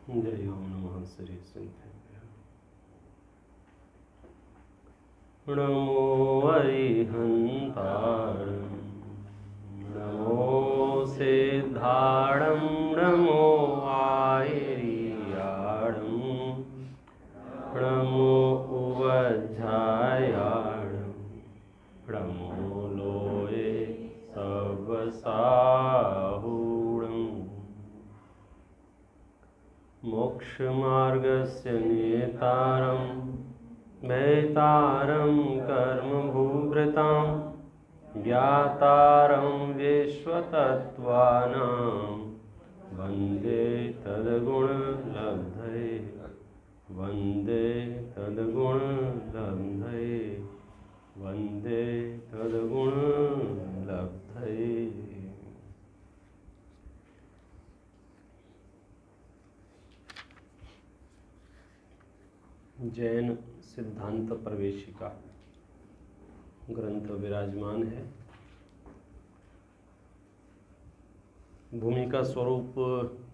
जय ओम नमः श्री सिद्धेभ्यः। नमो अरिहन्तारं नमो सिद्धाणं नमो आयर्याणं नमो उवज्झायाणं नमो लोये सबसाहूणम् मोक्षमार्गस्य नेतारं भैतारं कर्मभूभृतां ज्ञातारं विश्वतत्त्वानां वन्दे तद्गुणलब्धये वन्दे तद्गुणलब्धये वन्दे तद्गुणलब्धये। जैन सिद्धांत प्रवेशिका ग्रंथ विराजमान है। भूमिका स्वरूप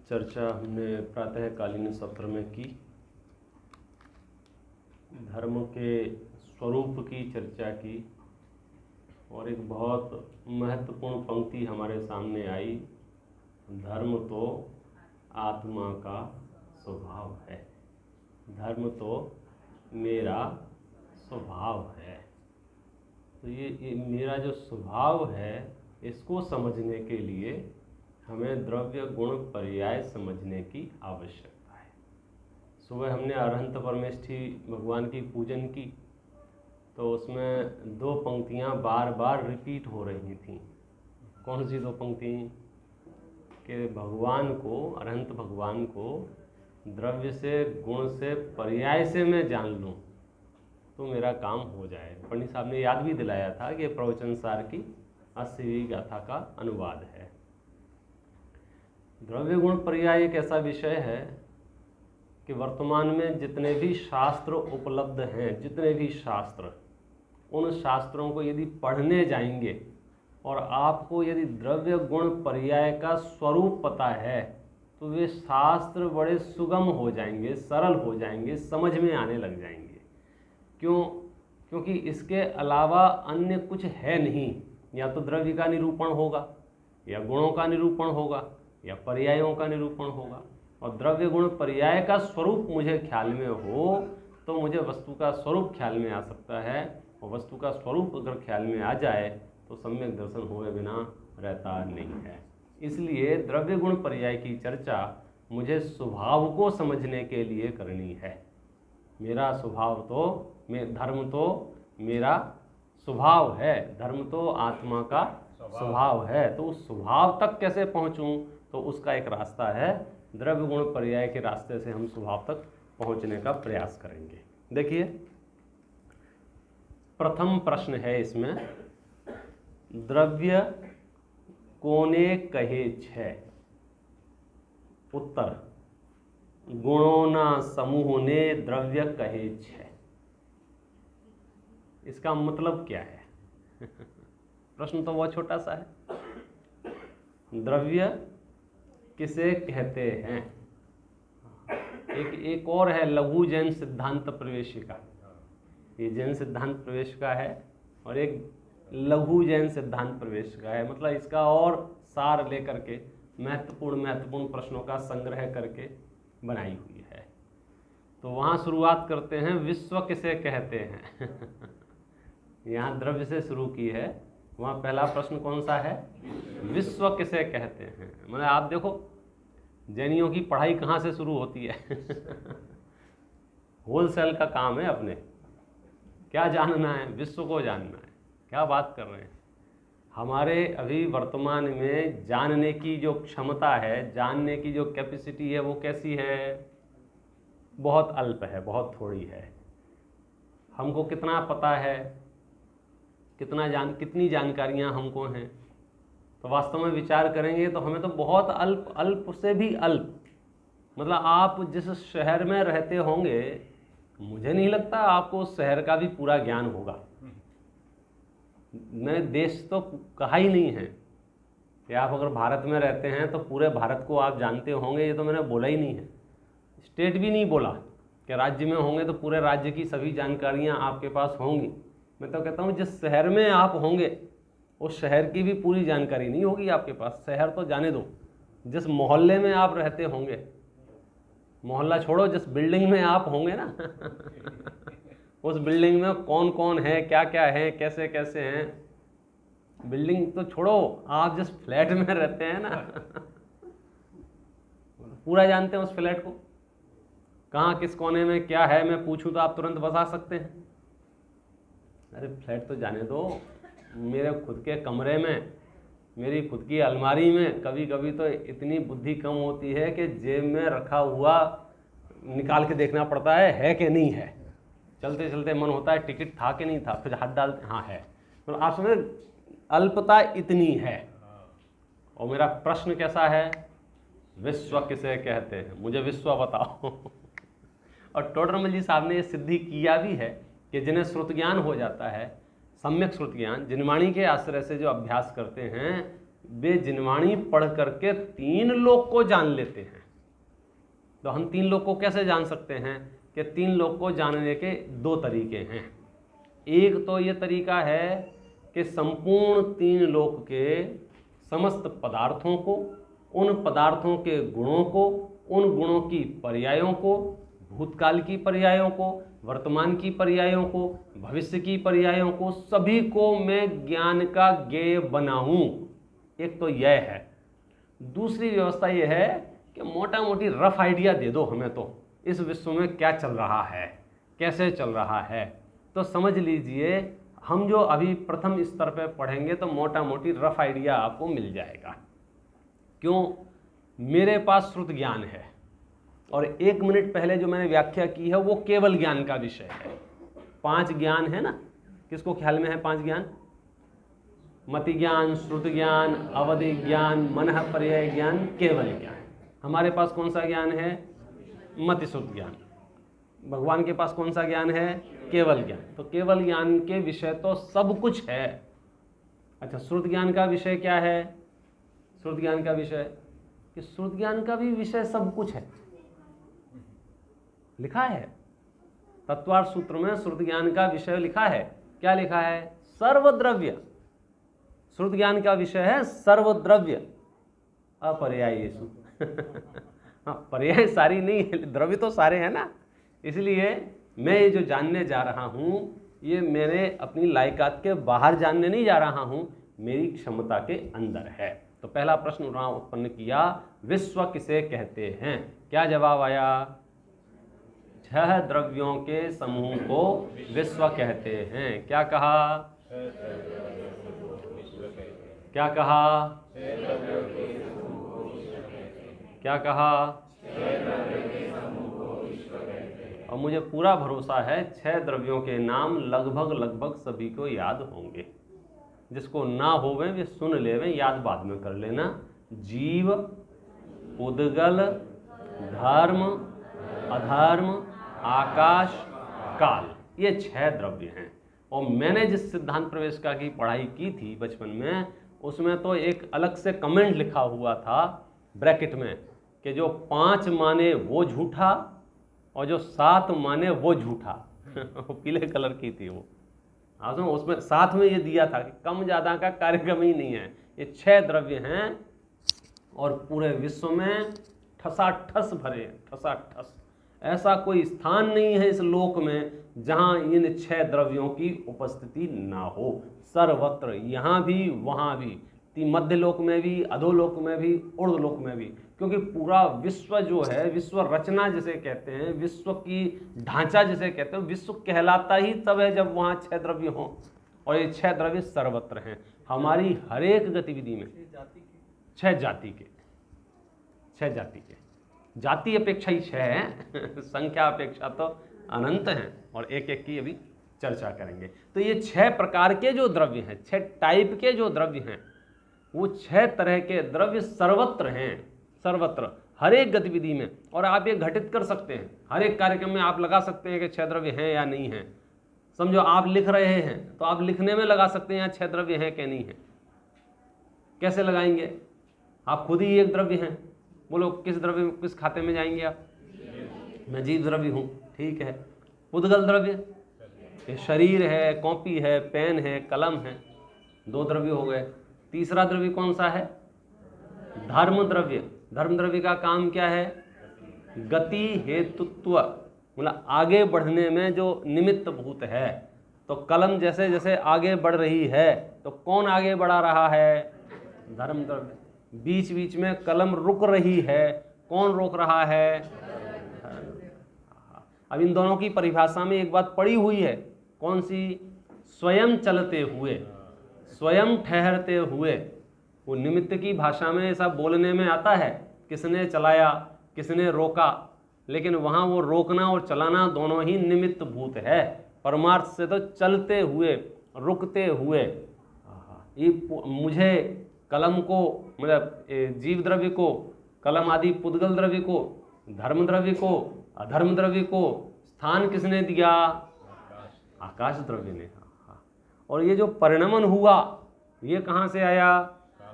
चर्चा हमने प्रातःकालीन सत्र में की। धर्म के स्वरूप की चर्चा की और एक बहुत महत्वपूर्ण पंक्ति हमारे सामने आई, धर्म तो आत्मा का स्वभाव है। धर्म तो मेरा स्वभाव है। तो ये मेरा जो स्वभाव है, इसको समझने के लिए हमें द्रव्य गुण पर्याय समझने की आवश्यकता है। सुबह हमने अरहंत परमेष्ठी भगवान की पूजन की, तो उसमें दो पंक्तियां बार बार रिपीट हो रही थीं। कौन सी दो पंक्ति? कि भगवान को, अरहंत भगवान को द्रव्य से, गुण से, पर्याय से मैं जान लूँ तो मेरा काम हो जाए। पंडित साहब ने याद भी दिलाया था कि प्रवचन सार की 80वीं गाथा का अनुवाद है। द्रव्य गुण पर्याय एक ऐसा विषय है कि वर्तमान में जितने भी शास्त्र उपलब्ध हैं, जितने भी शास्त्र, उन शास्त्रों को यदि पढ़ने जाएंगे और आपको यदि द्रव्य गुण पर्याय का स्वरूप पता है तो वे शास्त्र बड़े सुगम हो जाएंगे, सरल हो जाएंगे, समझ में आने लग जाएंगे। क्यों? क्योंकि इसके अलावा अन्य कुछ है नहीं। या तो द्रव्य का निरूपण होगा, या गुणों का निरूपण होगा, या पर्यायों का निरूपण होगा। और द्रव्य गुण पर्याय का स्वरूप मुझे ख्याल में हो तो मुझे वस्तु का स्वरूप ख्याल में आ सकता है, और वस्तु का स्वरूप अगर ख्याल में आ जाए तो सम्यक दर्शन हुए बिना रहता नहीं है। इसलिए द्रव्य गुण पर्याय की चर्चा मुझे स्वभाव को समझने के लिए करनी है। मेरा स्वभाव तो, धर्म तो मेरा स्वभाव है, धर्म तो आत्मा का स्वभाव है। तो उस स्वभाव तक कैसे पहुंचूं? तो उसका एक रास्ता है, द्रव्य गुण पर्याय के रास्ते से हम स्वभाव तक पहुंचने का प्रयास करेंगे। देखिए, प्रथम प्रश्न है इसमें, द्रव्य कोने कहे छे? उत्तर, गुणोना समूह ने द्रव्य कहे छे। इसका मतलब क्या है? प्रश्न तो बहुत छोटा सा है। द्रव्य किसे कहते हैं? एक और है, लघु जैन सिद्धांत प्रवेशिका। ये जैन सिद्धांत प्रवेशिका है और एक लघु जैन सिद्धांत प्रवेशिका है। मतलब इसका और सार लेकर के महत्वपूर्ण प्रश्नों का संग्रह करके बनाई हुई है। तो वहाँ शुरुआत करते हैं, विश्व किसे कहते हैं? यहाँ द्रव्य से शुरू की है, वहाँ पहला प्रश्न कौन सा है? विश्व किसे कहते हैं। मतलब आप देखो, जैनियों की पढ़ाई कहाँ से शुरू होती है? होलसेल का काम है अपने। क्या जानना है? विश्व को जानना है। क्या बात कर रहे हैं? हमारे अभी वर्तमान में जानने की जो क्षमता है, जानने की जो कैपेसिटी है, वो कैसी है? बहुत अल्प है, बहुत थोड़ी है। हमको कितना पता है, कितनी जानकारियां हमको हैं? तो वास्तव में विचार करेंगे तो हमें तो बहुत अल्प से भी अल्प। मतलब आप जिस शहर में रहते होंगे, मुझे नहीं लगता आपको उस शहर का भी पूरा ज्ञान होगा। मैंने देश तो कहा ही नहीं है कि आप अगर भारत में रहते हैं तो पूरे भारत को आप जानते होंगे, ये तो मैंने बोला ही नहीं है। स्टेट भी नहीं बोला कि राज्य में होंगे तो पूरे राज्य की सभी जानकारियां आपके पास होंगी। मैं तो कहता हूं जिस शहर में आप होंगे उस शहर की भी पूरी जानकारी नहीं होगी आपके पास। शहर तो जाने दो, जिस मोहल्ले में आप रहते होंगे, मोहल्ला छोड़ो, जिस बिल्डिंग में आप होंगे ना उस बिल्डिंग में कौन कौन है, क्या क्या है, कैसे कैसे हैं, बिल्डिंग तो छोड़ो, आप जिस फ्लैट में रहते हैं ना पूरा जानते हैं उस फ्लैट को, कहाँ किस कोने में क्या है। मैं पूछूं तो आप तुरंत बता सकते हैं। अरे फ्लैट तो जाने दो, मेरे खुद के कमरे में, मेरी खुद की अलमारी में कभी कभी तो इतनी बुद्धि कम होती है कि जेब में रखा हुआ निकाल के देखना पड़ता है कि नहीं है। चलते चलते मन होता है टिकट था कि नहीं था, फिर हाथ डालते, हाँ है। मतलब आप समझे, अल्पता इतनी है। और मेरा प्रश्न कैसा है, विश्व किसे कहते हैं, मुझे विश्व बताओ और टोडरमल जी साहब ने ये सिद्धि किया भी है कि जिन्हें श्रुत ज्ञान हो जाता है, सम्यक श्रुत ज्ञान, जिनवाणी के आश्रय से जो अभ्यास करते हैं, वे जिनवाणी पढ़ करके 3 लोक को जान लेते हैं। तो हम 3 लोक को कैसे जान सकते हैं कि 3 लोक को जानने के 2 तरीके हैं। एक तो ये तरीका है कि संपूर्ण 3 लोक के समस्त पदार्थों को, उन पदार्थों के गुणों को, उन गुणों की पर्यायों को, भूतकाल की पर्यायों को, वर्तमान की पर्यायों को, भविष्य की पर्यायों को, सभी को मैं ज्ञान का ज्ञेय बनाऊं। एक तो यह है। दूसरी व्यवस्था यह है कि मोटा मोटी रफ आइडिया दे दो हमें, तो इस विश्व में क्या चल रहा है, कैसे चल रहा है। तो समझ लीजिए, हम जो अभी प्रथम स्तर पर पढ़ेंगे तो मोटा मोटी रफ आइडिया आपको मिल जाएगा। क्यों? मेरे पास श्रुत ज्ञान है और 1 मिनट पहले जो मैंने व्याख्या की है वो केवल ज्ञान का विषय है। 5 ज्ञान है ना, किसको ख्याल में है 5 ज्ञान? मति ज्ञान, श्रुत ज्ञान, अवधि ज्ञान, मनः पर्याय ज्ञान, केवल ज्ञान। हमारे पास कौन सा ज्ञान है? मति श्रुत ज्ञान। भगवान के पास कौन सा ज्ञान है? केवल ज्ञान। तो केवल ज्ञान के विषय तो सब कुछ है। अच्छा, श्रुत ज्ञान का विषय क्या है? श्रुत ज्ञान का विषय कि श्रुत ज्ञान का भी विषय सब कुछ है, लिखा है तत्वार्थ सूत्र में। श्रुत ज्ञान का विषय लिखा है, क्या लिखा है? सर्वद्रव्य। श्रुत ज्ञान का विषय है सर्वद्रव्य अपर्यायेषु हाँ, पर्याय सारी नहीं है, द्रव्य तो सारे हैं ना। इसलिए मैं ये जो जानने जा रहा हूं, ये मैंने अपनी लायकात के बाहर जानने नहीं जा रहा हूं, मेरी क्षमता के अंदर है। तो पहला प्रश्न उन्होंने उत्पन्न किया, विश्व किसे कहते हैं? क्या जवाब आया? 6 द्रव्यों के समूह को विश्व कहते हैं। क्या कहा? क्या कहा? क्या कहा? और मुझे पूरा भरोसा है 6 द्रव्यों के नाम लगभग सभी को याद होंगे। जिसको ना होवे वे सुन लेवे, याद बाद में कर लेना। जीव, उद्गल, धर्म, अधर्म, आकाश, काल, ये 6 द्रव्य हैं। और मैंने जिस सिद्धांत प्रवेशिका की पढ़ाई की थी बचपन में, उसमें तो एक अलग से कमेंट लिखा हुआ था ब्रैकेट में कि जो 5 माने वो झूठा और जो 7 माने वो झूठा पीले कलर की थी वो। हाँ, उसमें साथ में ये दिया था कि कम ज़्यादा का कार्यक्रम ही नहीं है, ये 6 द्रव्य हैं और पूरे विश्व में ठसाठस भरे हैं, ठसाठस। ऐसा कोई स्थान नहीं है इस लोक में जहाँ इन 6 द्रव्यों की उपस्थिति ना हो। सर्वत्र, यहाँ भी वहाँ भी, मध्य लोक में भी, अधोलोक में भी, ऊर्ध्वलोक में भी। क्योंकि पूरा विश्व जो है, विश्व रचना जिसे कहते हैं, विश्व की ढांचा जिसे कहते हैं, विश्व कहलाता ही तब है जब वहाँ 6 द्रव्य हों। और ये 6 द्रव्य सर्वत्र हैं हमारी हर एक गतिविधि में। 6 जाति के, 6 जाति के, जाति अपेक्षा ही 6 हैं संख्या अपेक्षा तो अनंत हैं और एक एक की अभी चर्चा करेंगे। तो ये 6 प्रकार के जो द्रव्य हैं, 6 टाइप के जो द्रव्य हैं, वो 6 तरह के द्रव्य सर्वत्र हैं, सर्वत्र, हर एक गतिविधि में। और आप ये घटित कर सकते हैं, हर एक कार्यक्रम में आप लगा सकते हैं कि 6 द्रव्य हैं या नहीं हैं। समझो आप लिख रहे हैं तो आप लिखने में लगा सकते हैं यहाँ 6 द्रव्य हैं कि नहीं है। कैसे लगाएंगे? आप खुद ही एक द्रव्य हैं, बोलो किस द्रव्य, किस खाते में जाएंगे आप? मैं जीव द्रव्य हूँ, ठीक है। पुद्गल द्रव्य, ये शरीर है, कॉपी है, पेन है, कलम है, 2 द्रव्य हो गए। तीसरा द्रव्य कौन सा है? धर्म द्रव्य। धर्म द्रव्य का काम क्या है? गति हेतुत्व, मतलब आगे बढ़ने में जो निमित्त भूत है। तो कलम जैसे जैसे आगे बढ़ रही है तो कौन आगे बढ़ा रहा है? धर्म द्रव्य। बीच बीच में कलम रुक रही है, कौन रोक रहा है? अब इन दोनों की परिभाषा में एक बात पड़ी हुई है, कौन सी? स्वयं चलते हुए, स्वयं ठहरते हुए। वो निमित्त की भाषा में ऐसा बोलने में आता है, किसने चलाया, किसने रोका, लेकिन वहाँ वो रोकना और चलाना दोनों ही निमित्त भूत है। परमार्थ से तो चलते हुए, रुकते हुए। ये मुझे कलम को, मतलब जीव द्रव्य को, कलम आदि पुद्गल द्रव्य को, धर्म द्रव्य को, अधर्म द्रव्य को स्थान किसने दिया? आकाश द्रव्य ने। और ये जो परिणमन हुआ ये कहाँ से आया?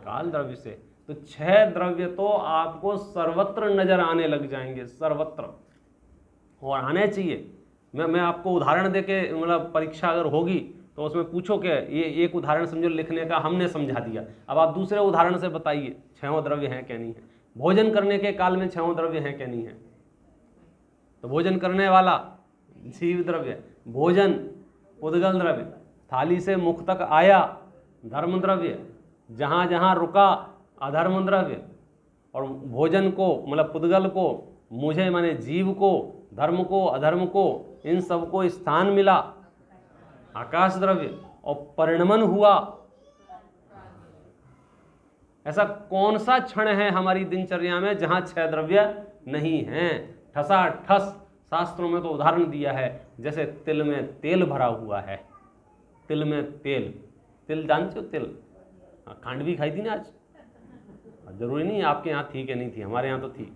काल द्रव्य से। तो 6 द्रव्य तो आपको सर्वत्र नजर आने लग जाएंगे, सर्वत्र, और आने चाहिए। मैं आपको उदाहरण देके, मतलब परीक्षा अगर होगी तो उसमें पूछो कि ये एक उदाहरण समझो लिखने का, हमने समझा दिया, अब आप दूसरे उदाहरण से बताइए 6 द्रव्य हैं क्या नहीं है। भोजन करने के काल में 6 द्रव्य हैं क्या नहीं है? तो भोजन करने वाला जीव द्रव्य, भोजन पुद्गल द्रव्य, थाली से मुख तक आया धर्म द्रव्य, जहाँ जहाँ रुका अधर्म द्रव्य, और भोजन को मतलब पुद्गल को, मुझे माने जीव को, धर्म को, अधर्म को, इन सबको स्थान मिला आकाश द्रव्य, और परिणमन हुआ। ऐसा कौन सा क्षण है हमारी दिनचर्या में जहां 6 द्रव्य नहीं हैं? ठसा ठस शास्त्रों में तो उदाहरण दिया है, जैसे तिल में तेल भरा हुआ है। तिल में तेल, तिल जानते हो? तिल, खांड भी खाई थी ना आज। जरूरी नहीं आपके यहाँ थी कि नहीं थी, हमारे यहाँ तो थी।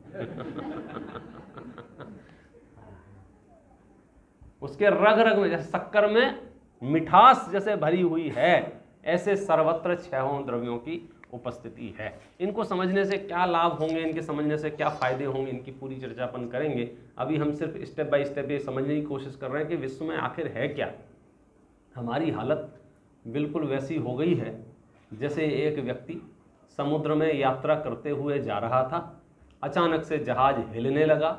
उसके रग रग में, जैसे शक्कर में मिठास जैसे भरी हुई है, ऐसे सर्वत्र 6 द्रव्यों की उपस्थिति है। इनको समझने से क्या लाभ होंगे, इनके समझने से क्या फायदे होंगे, इनकी पूरी चर्चा अपन करेंगे। अभी हम सिर्फ स्टेप बाय स्टेप ये समझने की कोशिश कर रहे हैं कि विश्व में आखिर है क्या। हमारी हालत बिल्कुल वैसी हो गई है जैसे एक व्यक्ति समुद्र में यात्रा करते हुए जा रहा था, अचानक से जहाज हिलने लगा,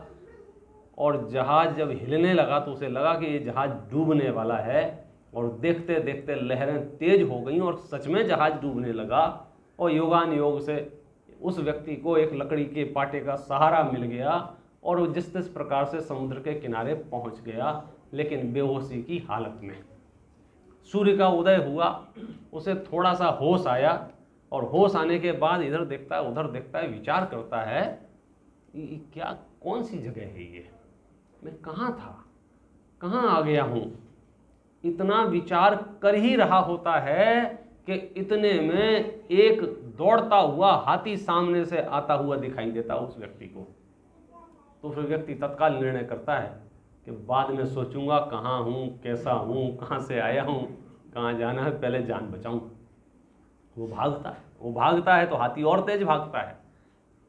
और जहाज जब हिलने लगा तो उसे लगा कि ये जहाज डूबने वाला है, और देखते देखते लहरें तेज हो गईं और सच में जहाज डूबने लगा। और योगान योग से उस व्यक्ति को एक लकड़ी के पाटे का सहारा मिल गया और वो जिस प्रकार से समुद्र के किनारे पहुंच गया, लेकिन बेहोशी की हालत में। सूर्य का उदय हुआ, उसे थोड़ा सा होश आया, और होश आने के बाद इधर देखता है उधर देखता है, विचार करता है क्या, कौन सी जगह है ये, मैं कहाँ था, कहाँ आ गया हूँ। इतना विचार कर ही रहा होता है कि इतने में एक दौड़ता हुआ हाथी सामने से आता हुआ दिखाई देता उस व्यक्ति को। तो फिर व्यक्ति तत्काल निर्णय करता है कि बाद में सोचूंगा कहाँ हूँ, कैसा हूँ, कहाँ से आया हूँ, कहाँ जाना है, पहले जान बचाऊं। वो भागता है तो हाथी और तेज भागता है।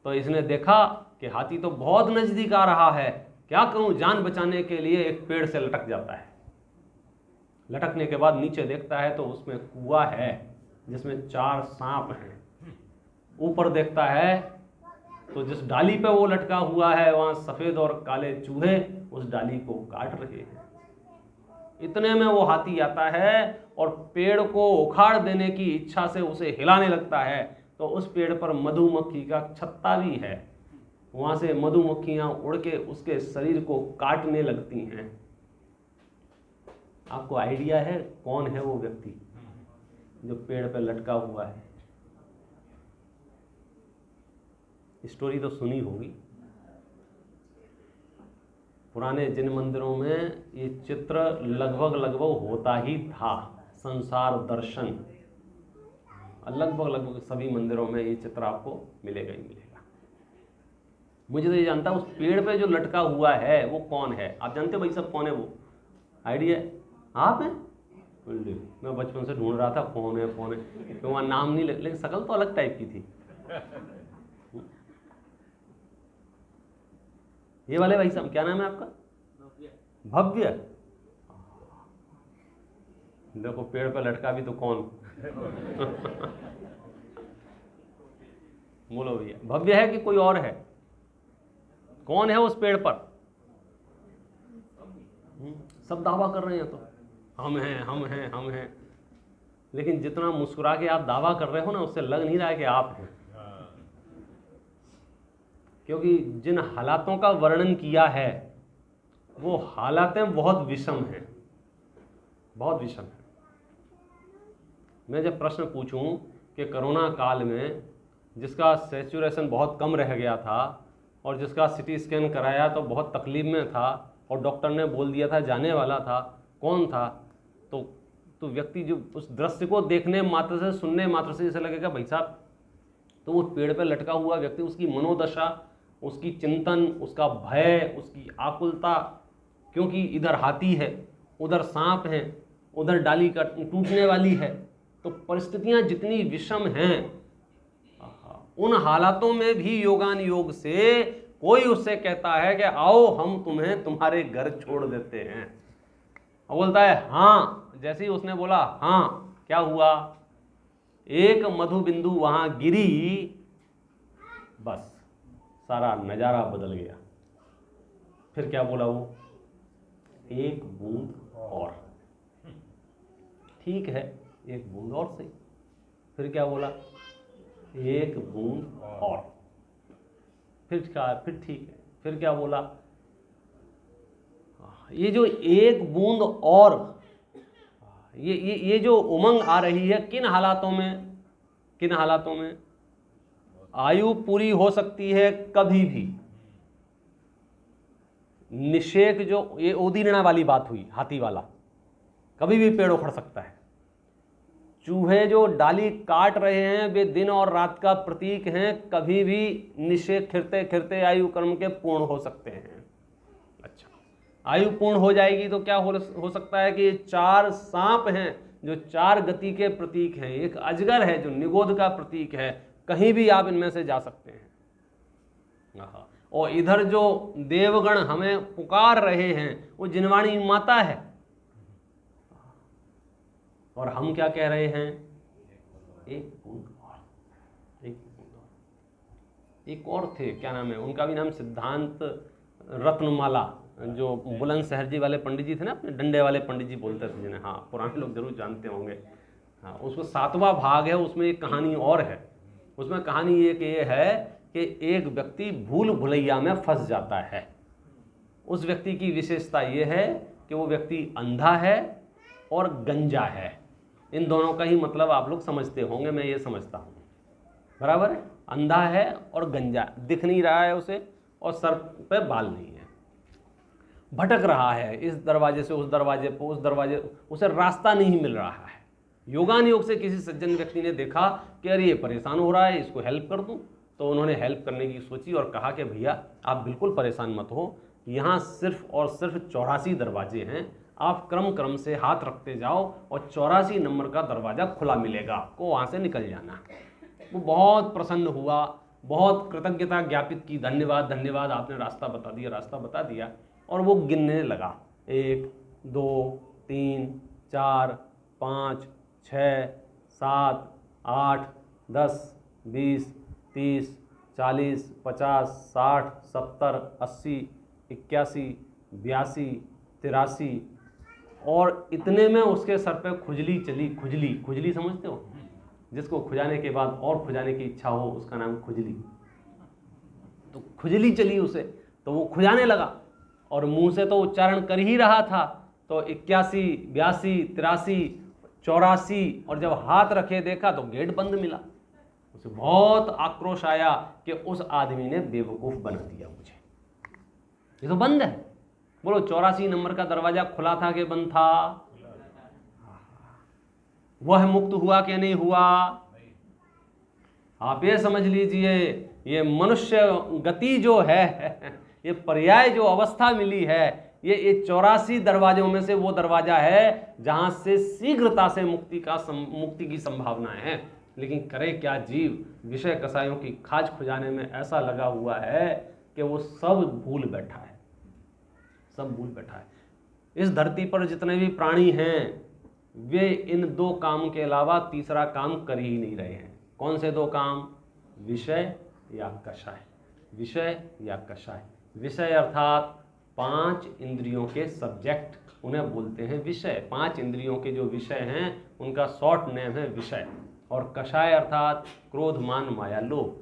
तो इसने देखा कि हाथी तो बहुत नजदीक आ रहा है, क्या करूं, जान बचाने के लिए एक पेड़ से लटक जाता है। लटकने के बाद नीचे देखता है तो उसमें कुआं है जिसमें 4 सांप हैं। ऊपर देखता है तो जिस डाली पे वो लटका हुआ है वहां सफेद और काले चूहे उस डाली को काट रहे हैं। इतने में वो हाथी आता है और पेड़ को उखाड़ देने की इच्छा से उसे हिलाने लगता है। तो उस पेड़ पर मधुमक्खी का छत्ता भी है, वहां से मधुमक्खियां उड़ के उसके शरीर को काटने लगती हैं। आपको आइडिया है कौन है वो व्यक्ति जो पेड़ पर लटका हुआ है? स्टोरी तो सुनी होगी। पुराने जिन मंदिरों में ये चित्र लगभग होता ही था, संसार दर्शन, लगभग सभी मंदिरों में ये चित्र आपको मिलेगा ही मिलेगा। मुझे तो ये जानता उस पेड़ पे जो लटका हुआ है वो कौन है। आप जानते हो भाई सब कौन है वो? आइडिया आप हैं? मैं बचपन से ढूंढ रहा था कौन है तो वहाँ नाम नहीं, लेकिन शकल तो अलग टाइप की थी। ये वाले भाई साहब क्या नाम है आपका? भव्य। देखो पेड़ पर लटका भी तो कौन बोलो भैया, भव्य है कि कोई और है? कौन है उस पेड़ पर? सब दावा कर रहे हैं तो हम हैं हम हैं हम हैं, लेकिन जितना मुस्कुरा के आप दावा कर रहे हो ना, उससे लग नहीं रहा है कि आप हैं। क्योंकि जिन हालातों का वर्णन किया है वो हालातें बहुत विषम हैं, बहुत विषम है। मैं जब प्रश्न पूछूं कि कोरोना काल में जिसका सैचुरेशन बहुत कम रह गया था और जिसका सीटी स्कैन कराया तो बहुत तकलीफ में था और डॉक्टर ने बोल दिया था जाने वाला था, कौन था? तो व्यक्ति जो उस दृश्य को देखने मात्र से, सुनने मात्र से ऐसा लगेगा भाई साहब, तो वो पेड़ पर लटका हुआ व्यक्ति, उसकी मनोदशा, उसकी चिंतन, उसका भय, उसकी आकुलता, क्योंकि इधर हाथी है, उधर सांप है, उधर डाली का टूटने वाली है, तो परिस्थितियां जितनी विषम हैं, उन हालातों में भी योगान योग से कोई उससे कहता है कि आओ हम तुम्हें तुम्हारे घर छोड़ देते हैं, और बोलता है हाँ। जैसे ही उसने बोला हाँ, क्या हुआ? एक मधु बिंदु वहां गिरी, बस सारा नजारा बदल गया। फिर क्या बोला वो? एक बूंद और। ठीक है, एक बूंद और सही। फिर क्या बोला? एक बूंद और। फिर क्या? फिर ठीक है। फिर क्या बोला? ये जो एक बूंद और, ये जो उमंग आ रही है, किन हालातों में? किन हालातों में? आयु पूरी हो सकती है कभी भी। निषेक जो ये उदीर्णा वाली बात हुई, हाथी वाला, कभी भी पेड़ उखड़ सकता है। चूहे जो डाली काट रहे हैं वे दिन और रात का प्रतीक हैं, कभी भी निषेक खिरते खिरते आयु कर्म के पूर्ण हो सकते हैं। अच्छा, आयु पूर्ण हो जाएगी तो क्या हो सकता है कि ये चार सांप हैं जो चार गति के प्रतीक हैं, एक अजगर है जो निगोध का प्रतीक है, कहीं भी आप इनमें से जा सकते हैं। और इधर जो देवगण हमें पुकार रहे हैं वो जिनवाणी माता है, और हम क्या कह रहे हैं? एक बूंद और, एक बूंद और। एक और थे, क्या नाम है उनका भी नाम? सिद्धांत रत्नमाला, जो बुलंदशहर जी वाले पंडित जी थे ना, अपने डंडे वाले पंडित जी बोलते थे जिन्हें, हाँ पुराने लोग जरूर जानते होंगे। हाँ, उसको 7वां भाग है, उसमें एक कहानी और है। उसमें कहानी एक ये है कि एक व्यक्ति भूल भुलैया में फंस जाता है। उस व्यक्ति की विशेषता ये है कि वो व्यक्ति अंधा है और गंजा है। इन दोनों का ही मतलब आप लोग समझते होंगे, मैं ये समझता हूँ, बराबर है? अंधा है और गंजा, दिख नहीं रहा है उसे, और सर पे बाल नहीं है, भटक रहा है इस दरवाजे से उस दरवाजे पर, उस दरवाजे, उसे रास्ता नहीं मिल रहा है। योगान योग से किसी सज्जन व्यक्ति ने देखा कि अरे ये परेशान हो रहा है, इसको हेल्प कर दूं, तो उन्होंने हेल्प करने की सोची और कहा कि भैया आप बिल्कुल परेशान मत हो, यहाँ सिर्फ और सिर्फ 84 दरवाजे हैं, आप क्रम क्रम से हाथ रखते जाओ और 84 नंबर का दरवाज़ा खुला मिलेगा आपको, वहाँ से निकल जाना। वो बहुत प्रसन्न हुआ, बहुत कृतज्ञता ज्ञापित की, धन्यवाद धन्यवाद, आपने रास्ता बता दिया, रास्ता बता दिया। और वो गिनने लगा, 1 2 3 4 5 6 7 8 10 20 30 40 50 60 70 80 81 82 83, और इतने में उसके सर पे खुजली चली। खुजली, खुजली समझते हो? जिसको खुजाने के बाद और खुजाने की इच्छा हो उसका नाम खुजली। तो खुजली चली उसे, तो वो खुजाने लगा और मुंह से तो उच्चारण कर ही रहा था। तो 81 82 83 84, और जब हाथ रखे देखा तो गेट बंद मिला। उसे बहुत आक्रोश आया कि उस आदमी ने बेवकूफ बना दिया मुझे, ये तो बंद है। बोलो 84 नंबर का दरवाजा खुला था कि बंद था? वह मुक्त हुआ कि नहीं हुआ? आप ये समझ लीजिए, ये मनुष्य गति जो है, ये पर्याय जो अवस्था मिली है, ये 84 दरवाजों में से वो दरवाजा है जहां से शीघ्रता से मुक्ति की संभावनाएं हैं। लेकिन करे क्या जीव, विषय कसायों की खाज खुजाने में ऐसा लगा हुआ है कि वो सब भूल बैठा है, सब भूल बैठा है। इस धरती पर जितने भी प्राणी हैं वे इन दो काम के अलावा तीसरा काम कर ही नहीं रहे हैं। कौन से दो काम? विषय या कषाय, विषय या कषाय। विषय अर्थात 5 इंद्रियों के सब्जेक्ट, उन्हें बोलते हैं विषय। 5 इंद्रियों के जो विषय हैं उनका शॉर्ट नेम है विषय। और कषाय अर्थात क्रोध, मान, माया, लोभ।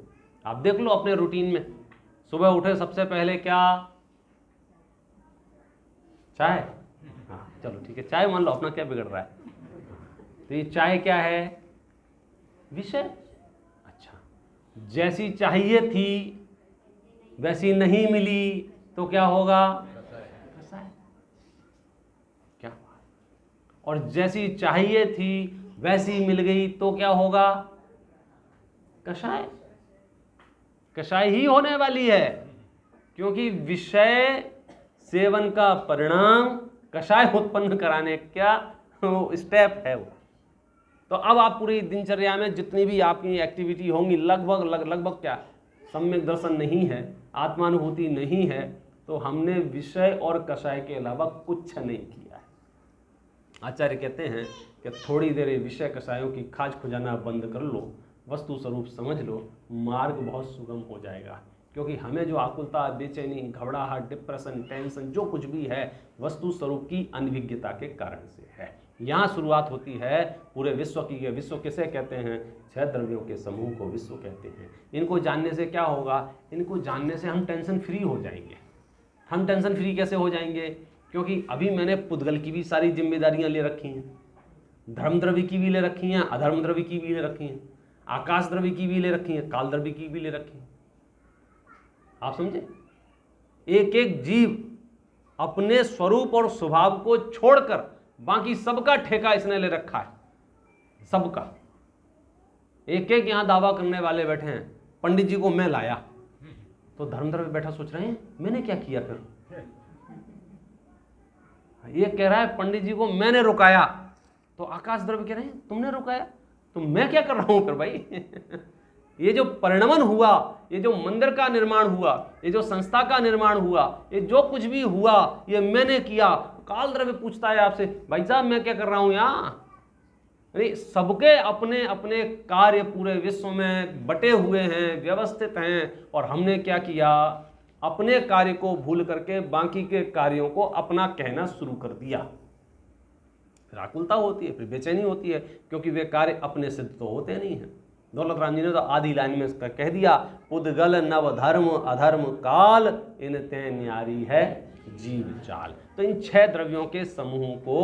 आप देख लो अपने रूटीन में, सुबह उठे सबसे पहले क्या? चाय। हाँ चलो ठीक है, चाय मान लो, अपना क्या बिगड़ रहा है। तो ये चाय क्या है? विषय। अच्छा, जैसी चाहिए थी वैसी नहीं मिली तो क्या होगा? कषाय। क्या बात। और जैसी चाहिए थी वैसी मिल गई तो क्या होगा? कषाय। कषाय ही होने वाली है, क्योंकि विषय सेवन का परिणाम कषाय उत्पन्न कराने का स्टेप है वो। तो अब आप पूरी दिनचर्या में जितनी भी आपकी एक्टिविटी होंगी, लगभग क्या सम्यक दर्शन नहीं है, आत्मानुभूति नहीं है, तो हमने विषय और कषाय के अलावा कुछ नहीं किया है। आचार्य कहते हैं कि थोड़ी देर विषय कषायों की खाज खुजाना बंद कर लो, वस्तु स्वरूप समझ लो, मार्ग बहुत सुगम हो जाएगा। क्योंकि हमें जो आकुलता, बेचैनी, घबराहट, डिप्रेशन, टेंशन जो कुछ भी है, वस्तु स्वरूप की अनभिज्ञता के कारण से है। यहाँ शुरुआत होती है पूरे विश्व की। ये विश्व किसे कहते हैं? 6 द्रव्यों के समूह को विश्व कहते हैं। इनको जानने से क्या होगा? इनको जानने से हम टेंशन फ्री हो जाएंगे। हम टेंशन फ्री कैसे हो जाएंगे? क्योंकि अभी मैंने पुद्गल की भी सारी जिम्मेदारियां ले रखी हैं, धर्म द्रव्य की भी ले रखी हैं, अधर्म द्रव्य की भी ले रखी हैं, आकाश द्रव्य की भी ले रखी हैं, काल द्रव्य की भी ले रखी हैं। आप समझे? एक एक जीव अपने स्वरूप और स्वभाव को छोड़कर बाकी सबका ठेका इसने ले रखा है, सबका। एक एक यहां दावा करने वाले बैठे हैं, पंडित जी को मैं लाया, तो धर्म द्रव्य बैठा सोच रहे हैं मैंने क्या किया फिर। ये कह रहा है पंडित जी को मैंने रुकाया, तो आकाश द्रव्य कह रहे हैं तुमने रुकाया, तो मैं क्या कर रहा हूं फिर भाई। ये जो परिणमन हुआ, ये जो मंदिर का निर्माण हुआ, ये जो संस्था का निर्माण हुआ, ये जो कुछ भी हुआ ये मैंने किया। काल द्रव्य पूछता है आपसे, भाई साहब मैं क्या कर रहा हूं यहाँ? अरे सबके अपने अपने कार्य पूरे विश्व में बटे हुए हैं, व्यवस्थित हैं, और हमने क्या किया? अपने कार्य को भूल करके बाकी के कार्यों को अपना कहना शुरू कर दिया। फिर आकुलता होती है, फिर बेचैनी होती है, क्योंकि वे कार्य अपने सिद्ध तो होते नहीं हैं। दौलत राम जी ने तो आधी लाइन में इसका कह दिया, पुद्गल नव धर्म अधर्म काल, इन ते न्यारी है जीव चाल। तो इन 6 द्रव्यों के समूह को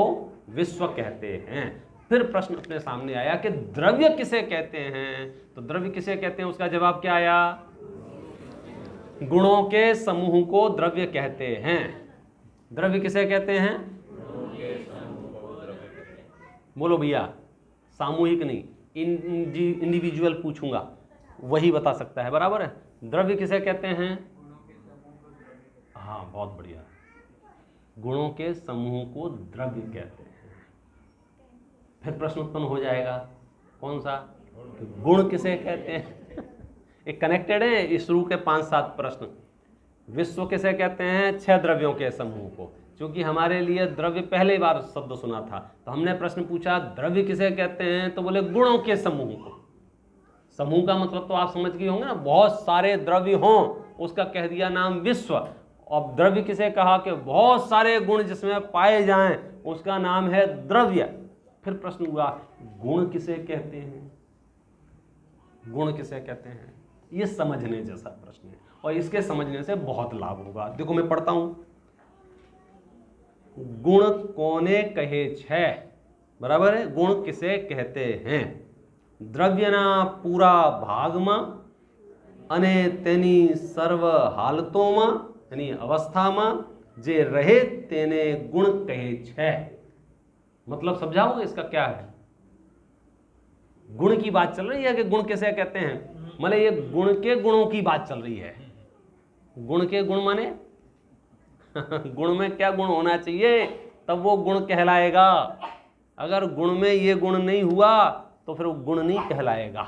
विश्व कहते हैं। फिर प्रश्न अपने सामने आया कि द्रव्य किसे कहते हैं? तो द्रव्य किसे कहते हैं, उसका जवाब क्या आया? गुणों के समूह को द्रव्य कहते हैं। द्रव्य किसे कहते हैं? बोलो भैया, सामूहिक नहीं, इंडिविजुअल पूछूंगा वही बता सकता है, बराबर है। द्रव्य किसे कहते हैं? हाँ बहुत बढ़िया, गुणों के समूह को द्रव्य कहते हैं। फिर प्रश्न उत्पन्न हो जाएगा, कौन सा? गुण किसे कहते हैं? एक कनेक्टेड है इस शुरू के 5-7 प्रश्न। विश्व किसे कहते हैं? 6 द्रव्यों के समूह को। क्योंकि हमारे लिए द्रव्य पहले बार शब्द सुना था, तो हमने प्रश्न पूछा द्रव्य किसे कहते हैं, तो बोले गुणों के समूह को। समूह का मतलब तो आप समझ गए होंगे ना, बहुत सारे द्रव्य हों उसका कह दिया नाम विश्व। और द्रव्य किसे कहा? कि बहुत सारे गुण जिसमें पाए जाएं उसका नाम है द्रव्य। फिर प्रश्न हुआ गुण किसे कहते हैं? गुण किसे कहते हैं? ये समझने जैसा प्रश्न है, और इसके समझने से बहुत लाभ होगा। देखो मैं पढ़ता हूं, गुण कोने कहे 6, बराबर है। गुण किसे कहते हैं? द्रव्यना पूरा भागમાં અને તેની સર્વ હાલતોમાં यानी अवस्थाમાં જે રહે તેને गुण कहे 6। मतलब समझाओगे इसका क्या है? गुण की बात चल रही है कि गुण किसे कहते हैं, मतलब ये गुण के गुणों की बात चल रही है। गुण के गुण माने गुण में क्या गुण होना चाहिए तब वो गुण कहलाएगा। अगर गुण में ये गुण नहीं हुआ तो फिर वो गुण नहीं कहलाएगा।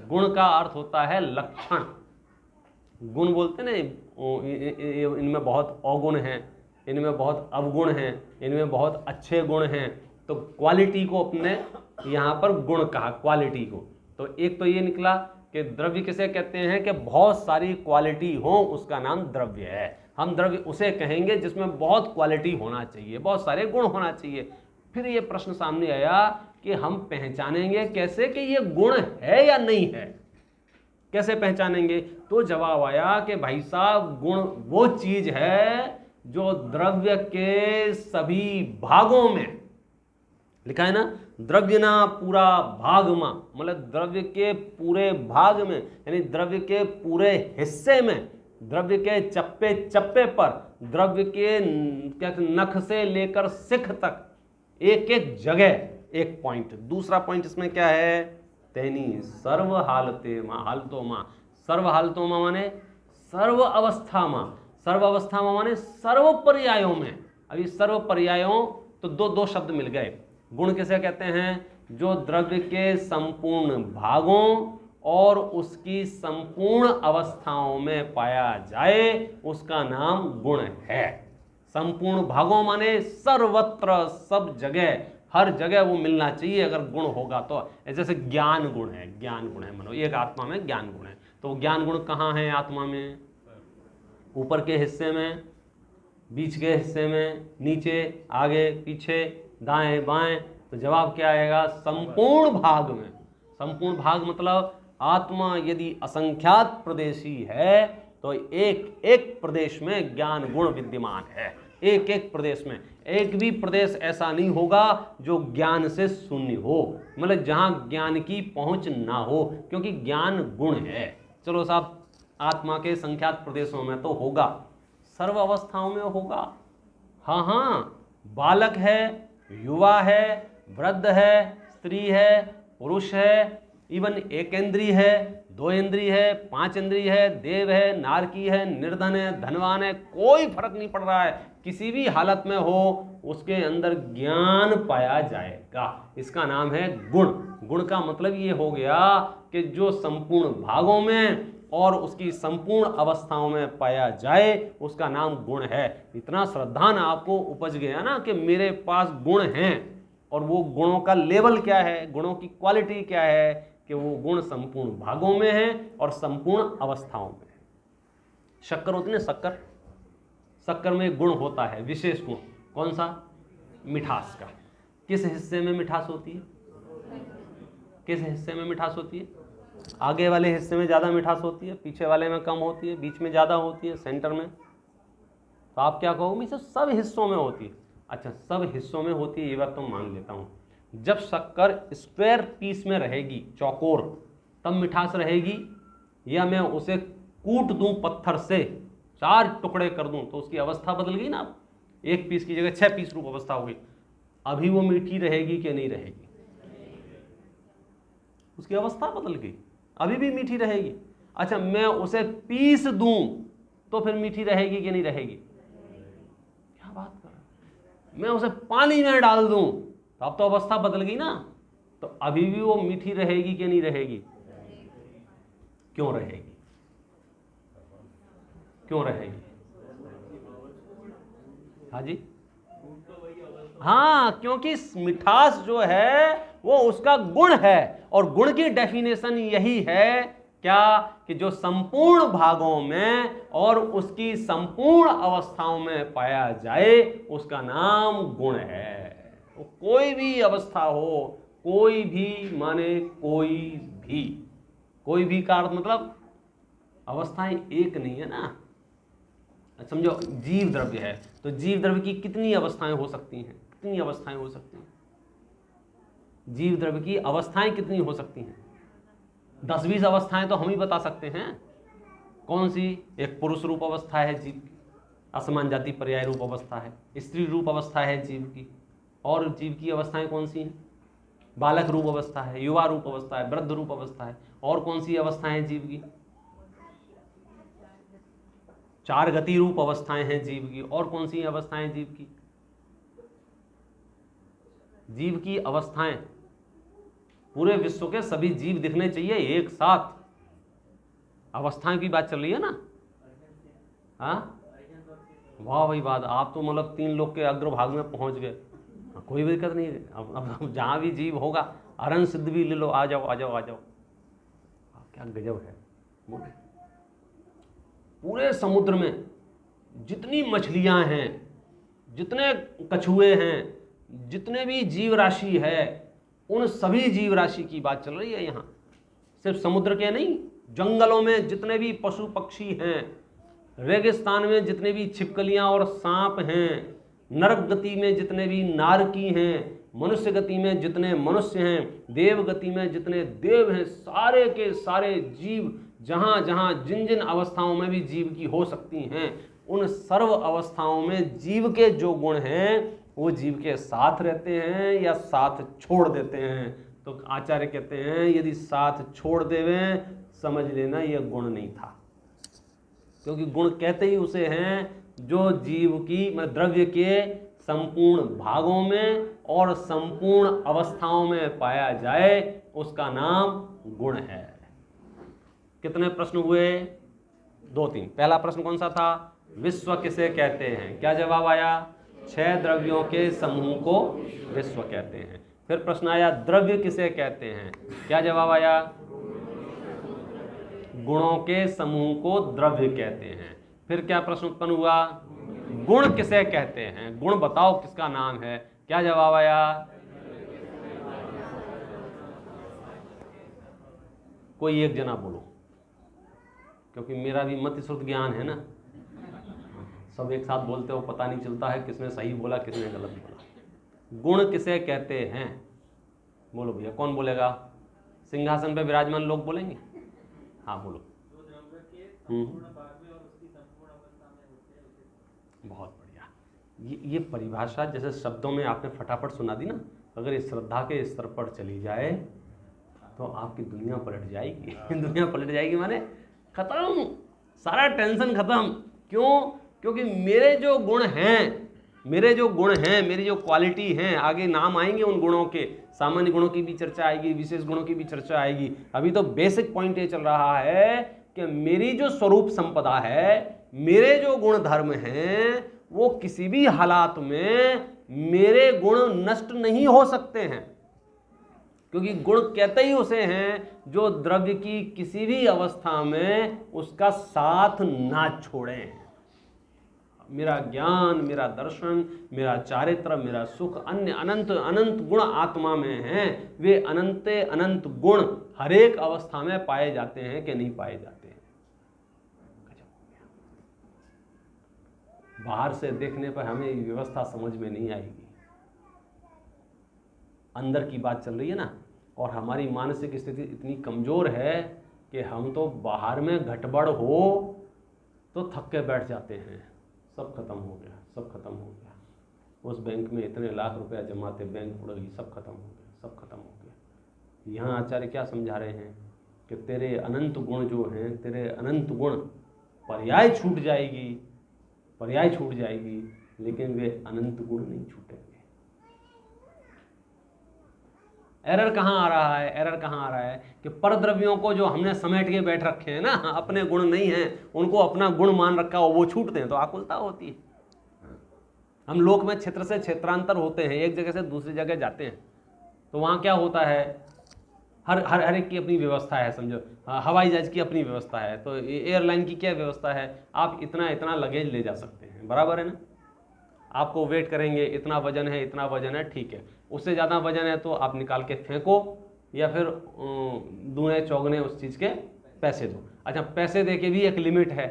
गुण का अर्थ होता है लक्षण। गुण बोलते ना, इनमें बहुत अवगुण हैं, इनमें बहुत अवगुण हैं, इनमें बहुत अच्छे गुण हैं, तो क्वालिटी को अपने यहाँ पर गुण कहा, क्वालिटी को। तो एक तो ये निकला कि द्रव्य किसे कहते हैं कि बहुत सारी क्वालिटी हो, उसका नाम द्रव्य है। हम द्रव्य उसे कहेंगे जिसमें बहुत क्वालिटी होना चाहिए, बहुत सारे गुण होना चाहिए। फिर ये प्रश्न सामने आया कि हम पहचानेंगे कैसे कि ये गुण है या नहीं है, कैसे पहचानेंगे? तो जवाब आया कि भाई साहब, गुण वो चीज है जो द्रव्य के सभी भागों में, लिखा है ना, द्रव्य ना पूरा भाग मा, मतलब द्रव्य के पूरे भाग में, यानी द्रव्य के पूरे हिस्से में, द्रव्य के चप्पे चप्पे पर, द्रव्य के क्या नख से लेकर शिख तक, एक एक जगह एक पॉइंट। दूसरा पॉइंट इसमें क्या है? तेनी सर्व हालते मा, हालतो मा, सर्व हालतो मा माने सर्व अवस्था मा, सर्व अवस्था मा माने सर्व पर्यायों में। अभी सर्व पर्यायों तो दो शब्द मिल गए। गुण किसे कहते हैं? जो द्रव्य के संपूर्ण भागों और उसकी संपूर्ण अवस्थाओं में पाया जाए, उसका नाम गुण है। संपूर्ण भागों माने सर्वत्र, सब जगह, हर जगह वो मिलना चाहिए अगर गुण होगा तो। जैसे ज्ञान गुण है, ज्ञान गुण है, मानो एक आत्मा में ज्ञान गुण है, तो ज्ञान गुण कहाँ है आत्मा में? ऊपर के हिस्से में, बीच के हिस्से में, नीचे, आगे, पीछे, दाएं बाएं। तो जवाब क्या आएगा? संपूर्ण भाग में। संपूर्ण भाग मतलब आत्मा यदि असंख्यात प्रदेशी है तो एक एक प्रदेश में ज्ञान गुण विद्यमान है। एक एक प्रदेश में, एक भी प्रदेश ऐसा नहीं होगा जो ज्ञान से शून्य हो, मतलब जहां ज्ञान की पहुंच ना हो, क्योंकि ज्ञान गुण है। चलो साहब, आत्मा के संख्यात प्रदेशों में तो होगा, सर्व अवस्थाओं में होगा। हाँ हाँ, बालक है, युवा है, वृद्ध है, स्त्री है, पुरुष है, इवन एक इंद्रिय है, दो इंद्रिय है, पांच इंद्रिय है, देव है, नारकी है, निर्धन है, धनवान है, कोई फर्क नहीं पड़ रहा है, किसी भी हालत में हो उसके अंदर ज्ञान पाया जाएगा। इसका नाम है गुण। गुण का मतलब ये हो गया कि जो संपूर्ण भागों में और उसकी संपूर्ण अवस्थाओं में पाया जाए, उसका नाम गुण है। इतना श्रद्धान आपको उपज गया ना कि मेरे पास गुण हैं, और वो गुणों का लेवल क्या है, गुणों की क्वालिटी क्या है, कि वो गुण संपूर्ण भागों में है और संपूर्ण अवस्थाओं में है। शक्कर होती है, शक्कर, शक्कर में एक गुण होता है, विशेष गुण। कौन सा? मिठास का। किस हिस्से में मिठास होती है? किस हिस्से में मिठास होती है? आगे वाले हिस्से में ज़्यादा मिठास होती है, पीछे वाले में कम होती है, बीच में ज़्यादा होती है, सेंटर में। तो आप क्या कहोगे? सब हिस्सों में होती है। अच्छा, सब हिस्सों में होती है, ये बात तो मान लेता हूँ। जब शक्कर स्क्वायर पीस में रहेगी, चौकोर, तब मिठास रहेगी, या मैं उसे कूट दूं पत्थर से, 4 टुकड़े कर दूं, तो उसकी अवस्था बदल गई ना, एक पीस की जगह 6 पीस रूप अवस्था हो गई, अभी वो मीठी रहेगी कि नहीं रहेगी? उसकी अवस्था बदल गई, अभी भी मीठी रहेगी। अच्छा, मैं उसे पीस दूं तो फिर मीठी रहेगी कि नहीं रहेगी? क्या बात कर रहा है? मैं उसे पानी में डाल दूं तो अब तो अवस्था बदल गई ना, तो अभी भी वो मीठी रहेगी कि नहीं रहेगी? क्यों रहेगी? क्यों रहेगी? हाँ जी, हाँ, क्योंकि मिठास जो है वो उसका गुण है, और गुण की डेफिनेशन यही है क्या, कि जो संपूर्ण भागों में और उसकी संपूर्ण अवस्थाओं में पाया जाए, उसका नाम गुण है। तो कोई भी अवस्था हो, कोई भी माने कोई भी का अर्थ मतलब अवस्थाएं एक नहीं है ना। समझो, जीव द्रव्य है तो जीव द्रव्य की कितनी अवस्थाएं हो सकती हैं? कितनी अवस्थाएं हो सकती हैं? जीव द्रव्य की अवस्थाएं कितनी हो सकती हैं? 10-20 अवस्थाएं तो हम ही बता सकते हैं। कौन सी? एक पुरुष रूप अवस्था है जीव की, असमान जाति पर्याय रूप अवस्था है, स्त्री रूप अवस्था है जीव की, और जीव की अवस्थाएं कौन सी हैं? बालक रूप अवस्था है, युवा रूप अवस्था है, वृद्ध रूप अवस्था है, और कौन सी अवस्थाएं हैं जीव की? 4 गति रूप अवस्थाएं हैं जीव की, और कौन सी अवस्थाएं जीव की? जीव की अवस्थाएं पूरे विश्व के सभी जीव दिखने चाहिए एक साथ। अवस्थाएं की बात चल रही है ना। हाँ, वाह भाई बात, आप तो मतलब 3 लोग के अग्रभाग में पहुंच गए। कोई दिक्कत नहीं है, अब जहाँ भी जीव होगा अरन सिद्ध भी ले लो, आ जाओ आ जाओ आ जाओ। क्या गजब है। पूरे समुद्र में जितनी मछलियां हैं, जितने कछुए हैं, जितने भी जीव राशि है, उन सभी जीव राशि की बात चल रही है यहाँ। सिर्फ समुद्र के नहीं, जंगलों में जितने भी पशु पक्षी हैं, रेगिस्तान में जितने भी छिपकलियां और सांप हैं, नरक गति में जितने भी नारकी हैं, मनुष्य गति में जितने मनुष्य हैं, देव गति में जितने देव हैं, सारे के सारे जीव जहाँ जहाँ जिन जिन अवस्थाओं में भी जीव की हो सकती हैं, उन सर्व अवस्थाओं में जीव के जो गुण हैं वो जीव के साथ रहते हैं या साथ छोड़ देते हैं। तो आचार्य कहते हैं यदि साथ छोड़ देवें समझ लेना यह गुण नहीं था, क्योंकि गुण कहते ही उसे हैं जो जीव की मतलब द्रव्य के संपूर्ण भागों में और संपूर्ण अवस्थाओं में पाया जाए, उसका नाम गुण है। कितने प्रश्न हुए? 2-3। पहला प्रश्न कौन सा था? विश्व किसे कहते हैं? क्या जवाब आया? 6 द्रव्यों के समूह को विश्व कहते हैं। फिर प्रश्न आया द्रव्य किसे कहते हैं? क्या जवाब आया? गुणों के समूह को द्रव्य कहते हैं। फिर क्या प्रश्न उत्पन्न हुआ? गुण किसे कहते हैं? गुण बताओ किसका नाम है? क्या जवाब आया? कोई एक जना बोलो, क्योंकि मेरा भी मति श्रुत ज्ञान है ना, सब एक साथ बोलते हो पता नहीं चलता है किसने सही बोला किसने गलत बोला। गुण किसे कहते हैं? बोलो भैया, कौन बोलेगा? सिंहासन पे विराजमान लोग बोलेंगे। हाँ बोलो। बहुत बढ़िया। ये परिभाषा जैसे शब्दों में आपने फटाफट सुना दी ना, अगर इस श्रद्धा के स्तर पर चली जाए तो आपकी दुनिया पलट जाएगी। दुनिया पलट जाएगी माने खत्म, सारा टेंशन खत्म। क्यों? क्योंकि मेरे जो गुण हैं, मेरी जो क्वालिटी हैं, आगे नाम आएंगे उन गुणों के, सामान्य गुणों की भी चर्चा आएगी, विशेष गुणों की भी चर्चा आएगी। अभी तो बेसिक पॉइंट ये चल रहा है कि मेरी जो स्वरूप संपदा है, मेरे जो गुण धर्म हैं, वो किसी भी हालात में मेरे गुण नष्ट नहीं हो सकते हैं, क्योंकि गुण कहते ही उसे हैं जो द्रव्य की किसी भी अवस्था में उसका साथ ना छोड़ें। मेरा ज्ञान, मेरा दर्शन, मेरा चारित्र, मेरा सुख, अन्य अनंत अनंत गुण आत्मा में हैं। वे अनंत अनंत गुण हर एक अवस्था में पाए जाते हैं कि नहीं पाए जाते हैं? बाहर से देखने पर हमें ये व्यवस्था समझ में नहीं आएगी। अंदर की बात चल रही है ना, और हमारी मानसिक स्थिति इतनी कमजोर है कि हम तो बाहर में घटबड़ हो तो थक के बैठ जाते हैं। सब खत्म हो गया, सब खत्म हो गया, उस बैंक में इतने लाख रुपया जमा थे, बैंक उड़ गई, सब खत्म हो गया, सब खत्म हो गया। यहाँ आचार्य क्या समझा रहे हैं कि तेरे अनंत गुण जो हैं, तेरे अनंत गुण पर्याय छूट जाएगी, पर्याय छूट जाएगी, लेकिन वे अनंत गुण नहीं छूटेंगे। एरर कहाँ आ रहा है? एरर कहाँ आ रहा है कि परद्रव्यों को जो हमने समेट के बैठ रखे हैं ना, अपने गुण नहीं हैं, उनको अपना गुण मान रखा हो, वो छूटते हैं तो आकुलता होती है। हम लोक में क्षेत्र से क्षेत्रांतर होते हैं, एक जगह से दूसरी जगह जाते हैं, तो वहाँ क्या होता है, हर एक की अपनी व्यवस्था है। समझो हवाई जहाज की अपनी व्यवस्था है, तो एयरलाइन की क्या व्यवस्था है, आप इतना इतना लगेज ले जा सकते हैं, बराबर है ना। आपको वेट करेंगे, इतना वजन है, इतना वजन है, ठीक है। उससे ज़्यादा वजन है तो आप निकाल के फेंको या फिर दूने चौगने उस चीज़ के पैसे दो। अच्छा, पैसे दे के भी एक लिमिट है,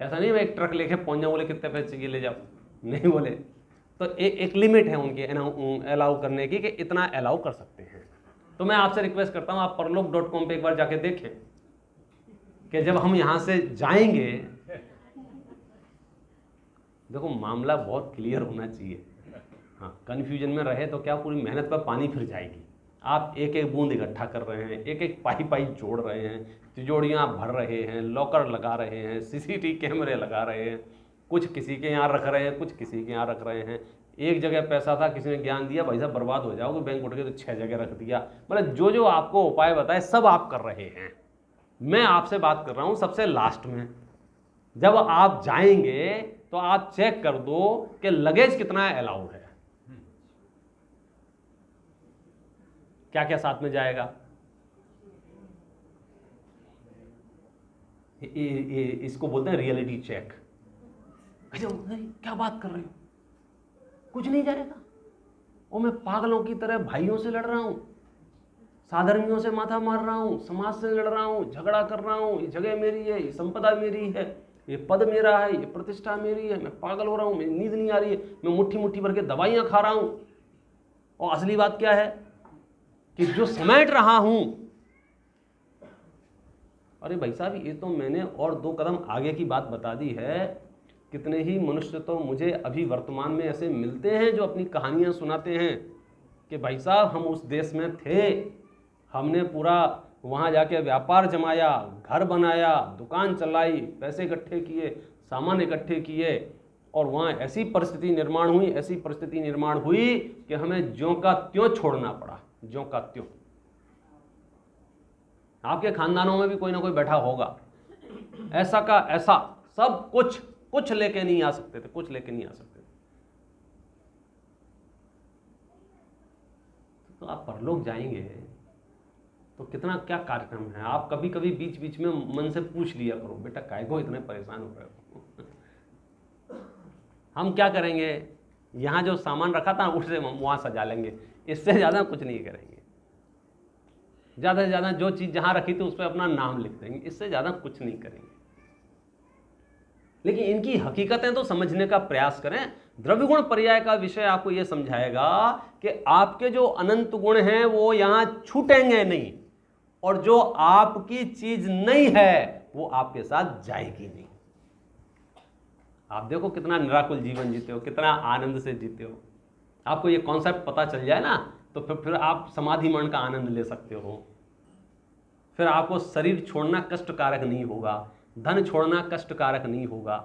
ऐसा नहीं मैं एक ट्रक लेके पहुँच जाऊँ, बोले कितने पैसे चाहिए ले जाओ, नहीं बोले। तो एक लिमिट है उनके अलाउ करने की कि इतना अलाउ कर सकते हैं। तो मैं आपसे रिक्वेस्ट करता हूँ आप परलोक.com पे एक बार जाके देखें कि जब हम यहाँ से जाएंगे, देखो मामला बहुत क्लियर होना चाहिए। हाँ, कन्फ्यूजन में रहे तो क्या पूरी मेहनत पर पानी फिर जाएगी। आप एक एक बूंद इकट्ठा कर रहे हैं, एक एक पाई पाई जोड़ रहे हैं, तिजोड़ियाँ भर रहे हैं, लॉकर लगा रहे हैं, सीसीटीवी कैमरे लगा रहे हैं, कुछ किसी के यहाँ रख रहे हैं, कुछ किसी के यहाँ रख रहे हैं। एक जगह पैसा था, किसी ने ज्ञान दिया, भाई साहब बर्बाद हो जाओगे, बैंक उठ के तो 6 जगह रख दिया। मतलब जो जो आपको उपाय बताए सब आप कर रहे हैं। मैं आपसे बात कर रहा हूं सबसे लास्ट में। जब आप जाएंगे तो आप चेक कर दो कि लगेज कितना अलाउड है, क्या क्या साथ में जाएगा। इसको बोलते हैं रियलिटी चेक। क्या बात कर रहे हो, कुछ नहीं जाएगा। और मैं पागलों की तरह भाइयों से लड़ रहा हूं, साधर्मियों से माथा मार रहा हूं, समाज से लड़ रहा हूं, झगड़ा कर रहा हूं, ये जगह मेरी है, ये संपदा मेरी है, ये पद मेरा है, ये प्रतिष्ठा मेरी है, मैं पागल हो रहा हूं, मेरी नींद नहीं आ रही है, मैं मुट्ठी मुट्ठी भर के दवाइयां खा रहा हूं। और असली बात क्या है कि जो समेट रहा हूं, अरे भाई साहब ये तो मैंने और 2 कदम आगे की बात बता दी है। कितने ही मनुष्य तो मुझे अभी वर्तमान में ऐसे मिलते हैं जो अपनी कहानियां सुनाते हैं कि भाई साहब हम उस देश में थे, हमने पूरा वहाँ जाके व्यापार जमाया, घर बनाया, दुकान चलाई, पैसे इकट्ठे किए, सामान इकट्ठे किए, और वहाँ ऐसी परिस्थिति निर्माण हुई कि हमें ज्यों का त्यों छोड़ना पड़ा, ज्यों का त्यों। आपके खानदानों में भी कोई ना कोई बैठा होगा, ऐसा का ऐसा, सब कुछ लेके नहीं आ सकते थे, कुछ लेके नहीं आ सकते थे। तो आप परलोक जाएंगे तो कितना क्या कार्यक्रम है। आप कभी कभी बीच बीच में मन से पूछ लिया करो, बेटा काहे को इतने परेशान हो रहे हो। हम क्या करेंगे, यहाँ जो सामान रखा था उससे वहाँ सजा लेंगे, इससे ज़्यादा कुछ नहीं करेंगे। ज़्यादा से ज़्यादा जो चीज़ जहाँ रखी थी उस पर अपना नाम लिख देंगे, इससे ज़्यादा कुछ नहीं करेंगे। लेकिन इनकी हकीकतें तो समझने का प्रयास करें। द्रव्य गुण पर्याय का विषय आपको यह समझाएगा कि आपके जो अनंत गुण हैं वो यहाँ छूटेंगे नहीं, और जो आपकी चीज नहीं है वो आपके साथ जाएगी नहीं। आप देखो कितना निराकुल जीवन जीते हो, कितना आनंद से जीते हो। आपको ये कॉन्सेप्ट पता चल जाए ना तो फिर आप समाधि मरण का आनंद ले सकते हो। फिर आपको शरीर छोड़ना कष्टकारक नहीं होगा, धन छोड़ना कष्टकारक नहीं होगा।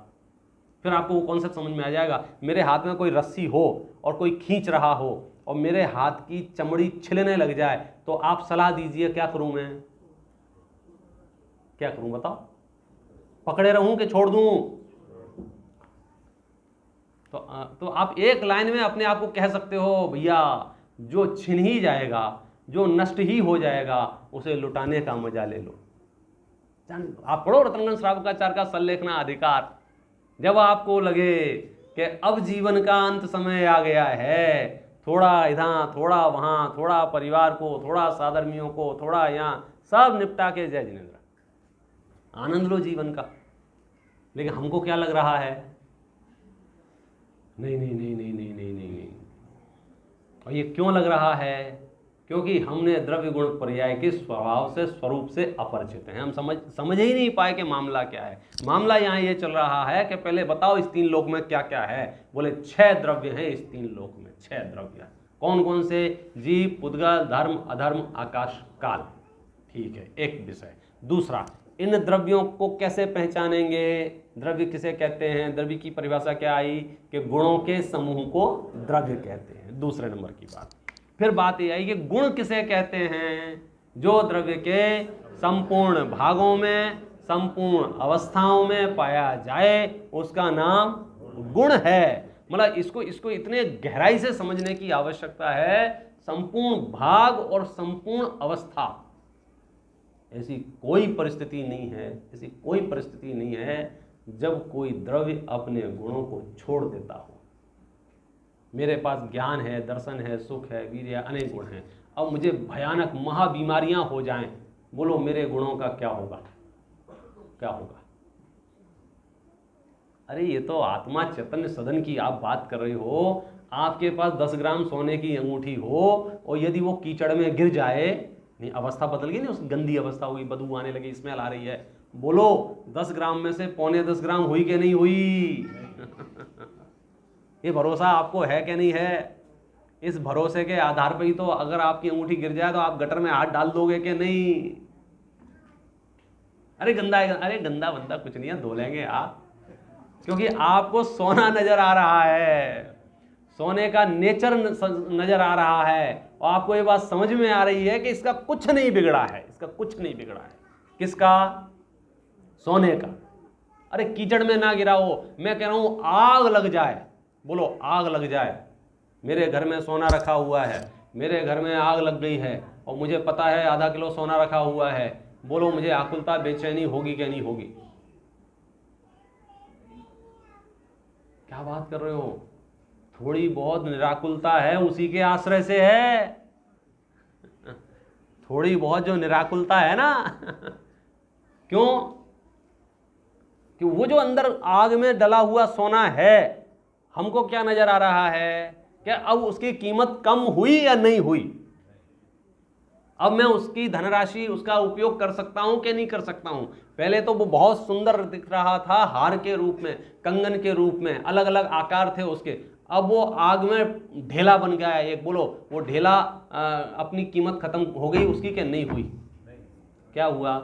फिर आपको वो कॉन्सेप्ट समझ में आ जाएगा। मेरे हाथ में कोई रस्सी हो और कोई खींच रहा हो और मेरे हाथ की चमड़ी छिलने लग जाए तो आप सलाह दीजिए क्या करूं मैं, क्या करूं बताओ, पकड़े रहूं कि छोड़ दूं। तो आप एक लाइन में अपने आप को कह सकते हो, भैया जो छिन ही जाएगा, जो नष्ट ही हो जाएगा, उसे लुटाने का मजा ले लो। आप पढ़ो रतनगंज श्रावकाचार्य का सल्लेखना अधिकार। जब आपको लगे कि अब जीवन का अंत समय आ गया है, थोड़ा इधर थोड़ा वहां, थोड़ा परिवार को, थोड़ा साधर्मियों को, थोड़ा यहाँ, सब निपटा के जय जिनेंद्र, आनंद लो जीवन का। लेकिन हमको क्या लग रहा है, नहीं नहीं नहीं नहीं नहीं नहीं नहीं नहीं। और ये क्यों लग रहा है, क्योंकि हमने द्रव्य गुण पर्याय के स्वभाव से, स्वरूप से अपरिचित हैं। हम समझ ही नहीं पाए कि मामला क्या है। मामला यहाँ ये चल रहा है कि पहले बताओ इस 3 लोक में क्या क्या है। बोले 6 द्रव्य हैं इस 3 लोक में, 6 द्रव्य। कौन कौन से? जीव, पुद्गल, धर्म, अधर्म, आकाश, काल। ठीक है, एक विषय। दूसरा, इन द्रव्यों को कैसे पहचानेंगे? द्रव्य किसे कहते हैं? द्रव्य की परिभाषा क्या आई कि गुणों के समूह को द्रव्य कहते हैं, दूसरे नंबर की बात। फिर बात ये आई कि गुण किसे कहते हैं? जो द्रव्य के संपूर्ण भागों में, संपूर्ण अवस्थाओं में पाया जाए उसका नाम गुण है। मतलब इसको इतने गहराई से समझने की आवश्यकता है। संपूर्ण भाग और संपूर्ण अवस्था, ऐसी कोई परिस्थिति नहीं है, ऐसी कोई परिस्थिति नहीं है जब कोई द्रव्य अपने गुणों को छोड़ देता हो। मेरे पास ज्ञान है, दर्शन है, सुख है, वीर्य, अनेक गुण हैं। अब मुझे भयानक महाबीमारियां हो जाएं, बोलो मेरे गुणों का क्या होगा? क्या होगा? अरे ये तो आत्मा चैतन्य सदन की आप बात कर रहे हो। आपके पास 10 ग्राम सोने की अंगूठी हो और यदि वो कीचड़ में गिर जाए, नहीं अवस्था बदल गई, नहीं उस गंदी अवस्था हुई, बदबू आने लगी, स्मेल आ रही है, बोलो 10 ग्राम में से 0.25 ग्राम हुई कि नहीं हुई? ये भरोसा आपको है कि नहीं है? इस भरोसे के आधार पर ही तो अगर आपकी अंगूठी गिर जाए तो आप गटर में हाथ डाल दोगे कि नहीं? अरे गंदा बंदा कुछ नहीं है, धो लेंगे आप, क्योंकि आपको सोना नजर आ रहा है, सोने का नेचर नजर आ रहा है, और आपको ये बात समझ में आ रही है कि इसका कुछ नहीं बिगड़ा है, इसका कुछ नहीं बिगड़ा है। किसका? सोने का। अरे कीचड़ में ना गिराओ, मैं कह रहा हूं आग लग जाए, बोलो आग लग जाए, मेरे घर में सोना रखा हुआ है, मेरे घर में आग लग गई है और मुझे पता है आधा किलो सोना रखा हुआ है, बोलो मुझे आकुलता बेचैनी होगी क्या नहीं होगी? क्या बात कर रहे हो? थोड़ी बहुत निराकुलता है उसी के आश्रय से है, थोड़ी बहुत जो निराकुलता है ना क्यों? कि वो जो अंदर आग में डला हुआ सोना है, हमको क्या नजर आ रहा है? क्या अब उसकी कीमत कम हुई या नहीं हुई? अब मैं उसकी धनराशि, उसका उपयोग कर सकता हूं कि नहीं कर सकता हूं? पहले तो वो बहुत सुंदर दिख रहा था, हार के रूप में, कंगन के रूप में, अलग अलग आकार थे उसके। अब वो आग में ढेला बन गया है एक, बोलो वो ढेला अपनी कीमत खत्म हो गई उसकी कि नहीं हुई? क्या हुआ?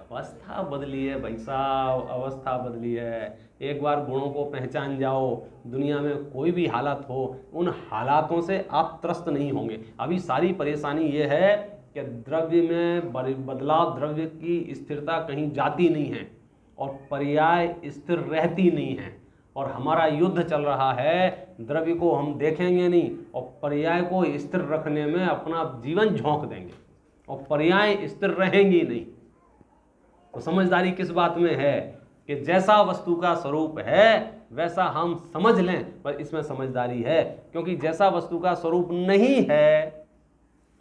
अवस्था बदली है भाई साहब, अवस्था बदली है। एक बार गुणों को पहचान जाओ, दुनिया में कोई भी हालत हो, उन हालातों से आप त्रस्त नहीं होंगे। अभी सारी परेशानी ये है कि द्रव्य में बदलाव, द्रव्य की स्थिरता कहीं जाती नहीं है और पर्याय स्थिर रहती नहीं है, और हमारा युद्ध चल रहा है, द्रव्य को हम देखेंगे नहीं और पर्याय को स्थिर रखने में अपना जीवन झोंक देंगे और पर्याय स्थिर रहेंगी नहीं। तो समझदारी किस बात में है कि जैसा वस्तु का स्वरूप है वैसा हम समझ लें, पर इसमें समझदारी है, क्योंकि जैसा वस्तु का स्वरूप नहीं है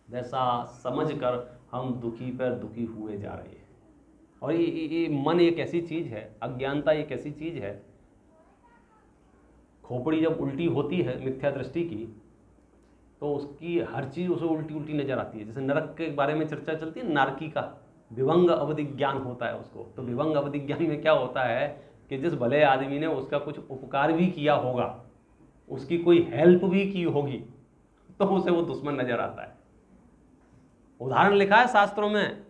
वैसा समझकर हम दुखी पर दुखी हुए जा रहे हैं। और ये मन एक ऐसी चीज है, अज्ञानता एक ऐसी चीज है, खोपड़ी जब उल्टी होती है मिथ्या दृष्टि की, तो उसकी हर चीज उसे उल्टी उल्टी नजर आती है। जैसे नरक के बारे में चर्चा चलती है, नारकी का विभंग अवधि ज्ञान होता है उसको, तो विभंग अवधि ज्ञान में क्या होता है कि जिस भले आदमी ने उसका कुछ उपकार भी किया होगा, उसकी कोई हेल्प भी की होगी, तो उसे वो दुश्मन नजर आता है। उदाहरण लिखा है शास्त्रों में,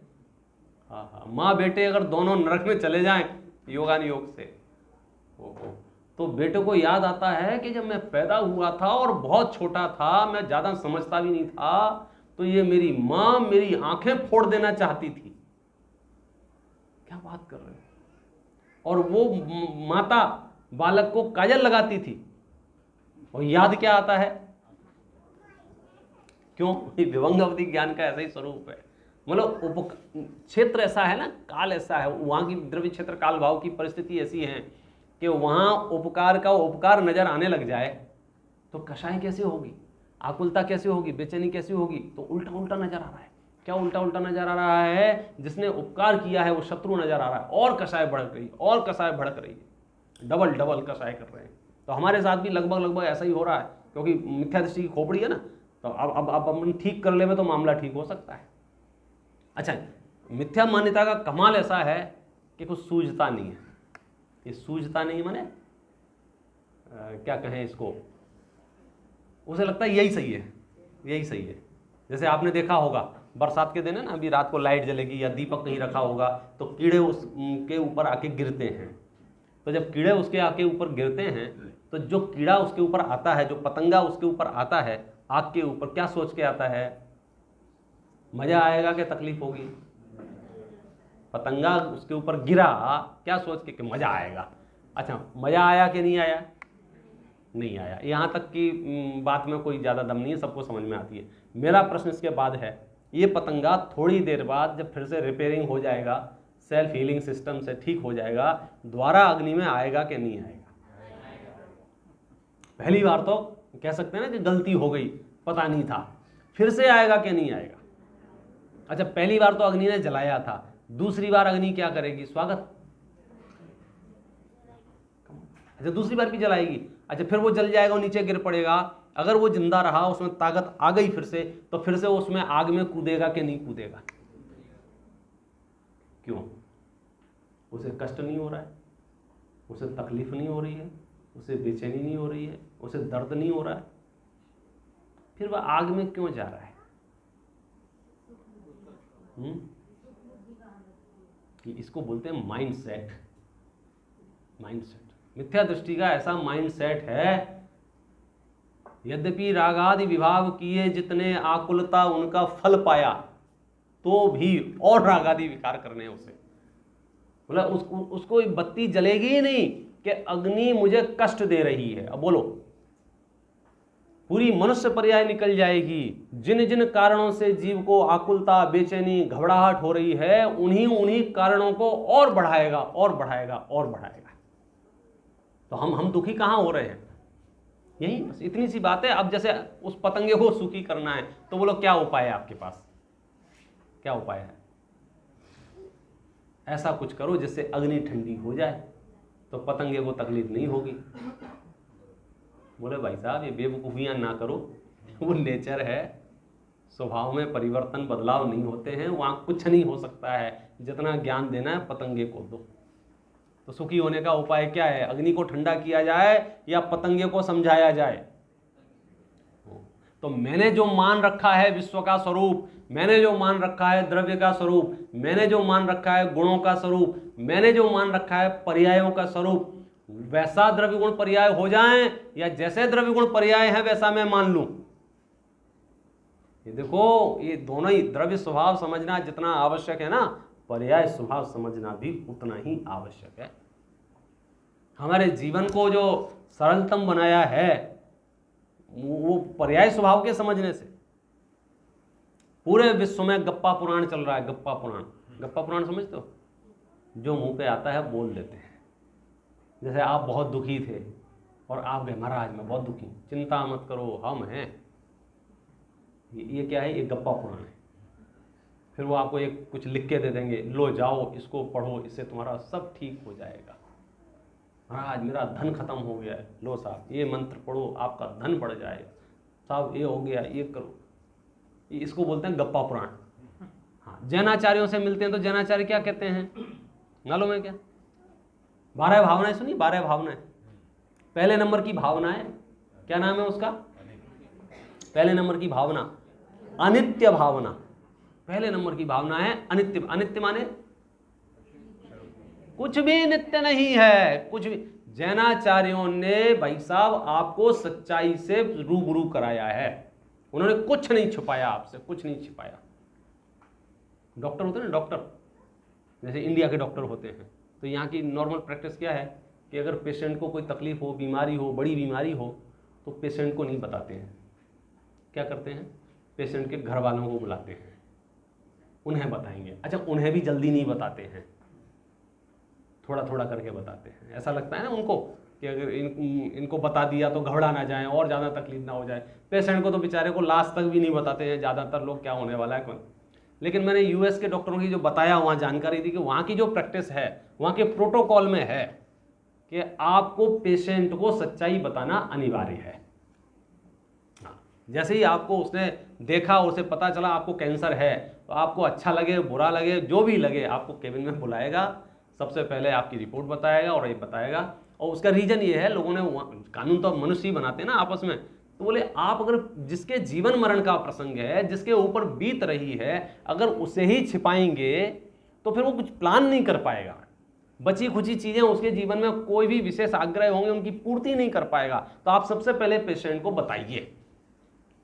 हाँ, माँ बेटे अगर दोनों नरक में चले जाएं योगानुयोग से, तो बेटे को याद आता है कि जब मैं पैदा हुआ था और बहुत छोटा था, मैं ज्यादा समझता भी नहीं था, तो ये मेरी माँ मेरी आंखें फोड़ देना चाहती थी। क्या बात कर रहे हैं? और वो माता बालक को काजल लगाती थी, और याद क्या आता है? क्यों? विभंग अवधि ज्ञान का ऐसा ही स्वरूप है। मतलब क्षेत्र ऐसा है ना, काल ऐसा है, वहां की द्रव्य क्षेत्र काल भाव की परिस्थिति ऐसी है कि वहां उपकार का उपकार नजर आने लग जाए तो कषाय कैसे होगी, आकुलता कैसे होगी, बेचैनी कैसे होगी? तो उल्टा उल्टा नजर आ रहा है। क्या उल्टा उल्टा नजर आ रहा है? जिसने उपकार किया है वो शत्रु नजर आ रहा है, और कषाय भड़क रही, और कषाय भड़क रही है, डबल डबल कषाय कर रहे हैं। तो हमारे साथ भी लगभग लगभग ऐसा ही हो रहा है, क्योंकि मिथ्या दृष्टि की खोपड़ी है ना, तो अब अपन ठीक कर ले में तो मामला ठीक हो सकता है। अच्छा, मिथ्या मान्यता का कमाल ऐसा है कि कुछ सूझता नहीं है। ये सूझता नहीं माने क्या कहें इसको, उसे लगता है यही सही है, यही सही है। जैसे आपने देखा होगा बरसात के दिन है ना, अभी रात को लाइट जलेगी या दीपक कहीं रखा होगा तो कीड़े उसके ऊपर आके गिरते हैं। तो जब कीड़े उसके आके ऊपर गिरते हैं तो जो कीड़ा उसके ऊपर आता है, जो पतंगा उसके ऊपर आता है आग के ऊपर, क्या सोच के आता है? मजा आएगा कि तकलीफ होगी? पतंगा उसके ऊपर गिरा, क्या सोच के कि मजा आएगा। अच्छा, मजा आया कि नहीं आया? नहीं आया। यहाँ तक की बात में कोई ज़्यादा दम नहीं है, सबको समझ में आती है। मेरा प्रश्न इसके बाद है, ये पतंगा थोड़ी देर बाद जब फिर से रिपेयरिंग हो जाएगा, सेल्फ हीलिंग सिस्टम से ठीक हो जाएगा, दोबारा अग्नि में आएगा कि नहीं आएगा? पहली बार तो कह सकते हैं ना कि गलती हो गई, पता नहीं था, फिर से आएगा कि नहीं आएगा? अच्छा, पहली बार तो अग्नि ने जलाया था, दूसरी बार अग्नि क्या करेगी? स्वागत। अच्छा, दूसरी बार भी जलाएगी। अच्छा, फिर वो जल जाएगा और नीचे गिर पड़ेगा। अगर वो जिंदा रहा, उसमें ताकत आ गई फिर से, तो फिर से उसमें आग में कूदेगा कि नहीं कूदेगा? क्यों? उसे कष्ट नहीं हो रहा है, उसे तकलीफ नहीं हो रही है, उसे बेचैनी नहीं हो रही है, उसे दर्द नहीं हो रहा है, फिर वह आग में क्यों जा रहा है? कि इसको बोलते हैं माइंड सेट। माइंड सेट, मिथ्या दृष्टि का ऐसा माइंड सेट है, यद्यपि रागादि विभाव किए जितने आकुलता उनका फल पाया, तो भी और राग आदि विकार करने हैं उसे। मतलब उसको बत्ती जलेगी ही नहीं कि अग्नि मुझे कष्ट दे रही है। अब बोलो, पूरी मनुष्य पर्याय निकल जाएगी। जिन जिन कारणों से जीव को आकुलता, बेचैनी, घबराहट हो रही है, उन्हीं उन्हीं कारणों को और बढ़ाएगा और बढ़ाएगा और बढ़ाएगा। तो हम दुखी कहां हो रहे हैं? यही बस इतनी सी बात है। अब जैसे उस पतंगे को सुखी करना है तो बोलो क्या उपाय है आपके पास? क्या उपाय है? ऐसा कुछ करो जिससे अग्नि ठंडी हो जाए तो पतंगे को तकलीफ नहीं होगी। बोले भाई साहब ये बेवकूफियां ना करो, वो नेचर है, स्वभाव में परिवर्तन बदलाव नहीं होते हैं, वहां कुछ नहीं हो सकता है। जितना ज्ञान देना है पतंगे को दो। तो सुखी होने का उपाय क्या है? अग्नि को ठंडा किया जाए या पतंगे को समझाया जाए? तो मैंने जो मान रखा है विश्व का स्वरूप, मैंने जो मान रखा है द्रव्य का स्वरूप, मैंने जो मान रखा है गुणों का स्वरूप, मैंने जो मान रखा है पर्यायों का स्वरूप, वैसा द्रव्य गुण पर्याय हो जाएं या जैसे द्रव्य गुण पर्याय है वैसा मैं मान लूं। ये देखो, ये दोनों ही, द्रव्य स्वभाव समझना जितना आवश्यक है ना, पर्याय स्वभाव समझना भी उतना ही आवश्यक है। हमारे जीवन को जो सरलतम बनाया है वो पर्याय स्वभाव के समझने से। पूरे विश्व में गप्पा पुराण चल रहा है। गप्पा पुराण, गप्पा पुराण समझते हो? जो मुंह पे आता है बोल देते हैं। जैसे आप बहुत दुखी थे और आप गए, महाराज मैं बहुत दुखी, चिंता मत करो हम हैं। ये क्या है? ये गप्पा पुराण है। फिर वो आपको एक कुछ लिख के दे देंगे, लो जाओ इसको पढ़ो, इससे तुम्हारा सब ठीक हो जाएगा। महाराज मेरा धन खत्म हो गया है, लो साहब ये मंत्र पढ़ो आपका धन बढ़ जाएगा, साहब ये हो गया ये करो। इसको बोलते हैं गप्पा पुराण। हाँ, जैनाचार्यों से मिलते हैं तो जैनाचार्य क्या कहते हैं मालूम है क्या? 12 भावनाएं सुनी? 12 भावनाएं। पहले नंबर की भावना है, क्या नाम है उसका? पहले नंबर की भावना अनित्य भावना। पहले नंबर की भावना है अनित्य। अनित्य माने कुछ भी नित्य नहीं है, कुछ भी। जैनाचार्यों ने भाई साहब आपको सच्चाई से रूबरू कराया है। उन्होंने कुछ नहीं छुपाया आपसे, कुछ नहीं छिपाया। डॉक्टर होते हैं ना, डॉक्टर जैसे इंडिया के डॉक्टर होते हैं, तो यहाँ की नॉर्मल प्रैक्टिस क्या है कि अगर पेशेंट को कोई तकलीफ हो, बीमारी हो, बड़ी बीमारी हो, तो पेशेंट को नहीं बताते हैं। क्या करते हैं? पेशेंट के घर वालों को बुलाते हैं, उन्हें बताएंगे। अच्छा, उन्हें भी जल्दी नहीं बताते हैं, थोड़ा थोड़ा करके बताते हैं। ऐसा लगता है ना उनको कि अगर इनको बता दिया तो घबरा ना जाए और ज़्यादा तकलीफ ना हो जाए। पेशेंट को तो बेचारे को लास्ट तक भी नहीं बताते हैं ज़्यादातर लोग क्या होने वाला है कौन। लेकिन मैंने यूएस के डॉक्टरों की जो बताया, वहाँ जानकारी दी कि वहाँ की जो प्रैक्टिस है, वहाँ के प्रोटोकॉल में है कि आपको पेशेंट को सच्चाई बताना अनिवार्य है। जैसे ही आपको उसने देखा, उसे पता चला आपको कैंसर है, तो आपको अच्छा लगे बुरा लगे जो भी लगे, आपको केबिन में बुलाएगा, सबसे पहले आपकी रिपोर्ट बताएगा और ये बताएगा। और उसका रीजन ये है, लोगों ने कानून तो मनुष्य ही बनाते हैं ना आपस में, तो बोले आप अगर जिसके जीवन मरण का प्रसंग है, जिसके ऊपर बीत रही है, अगर उसे ही छिपाएंगे तो फिर वो कुछ प्लान नहीं कर पाएगा। बची खुची चीजें उसके जीवन में कोई भी विशेष आग्रह होंगे उनकी पूर्ति नहीं कर पाएगा। तो आप सबसे पहले पेशेंट को बताइए।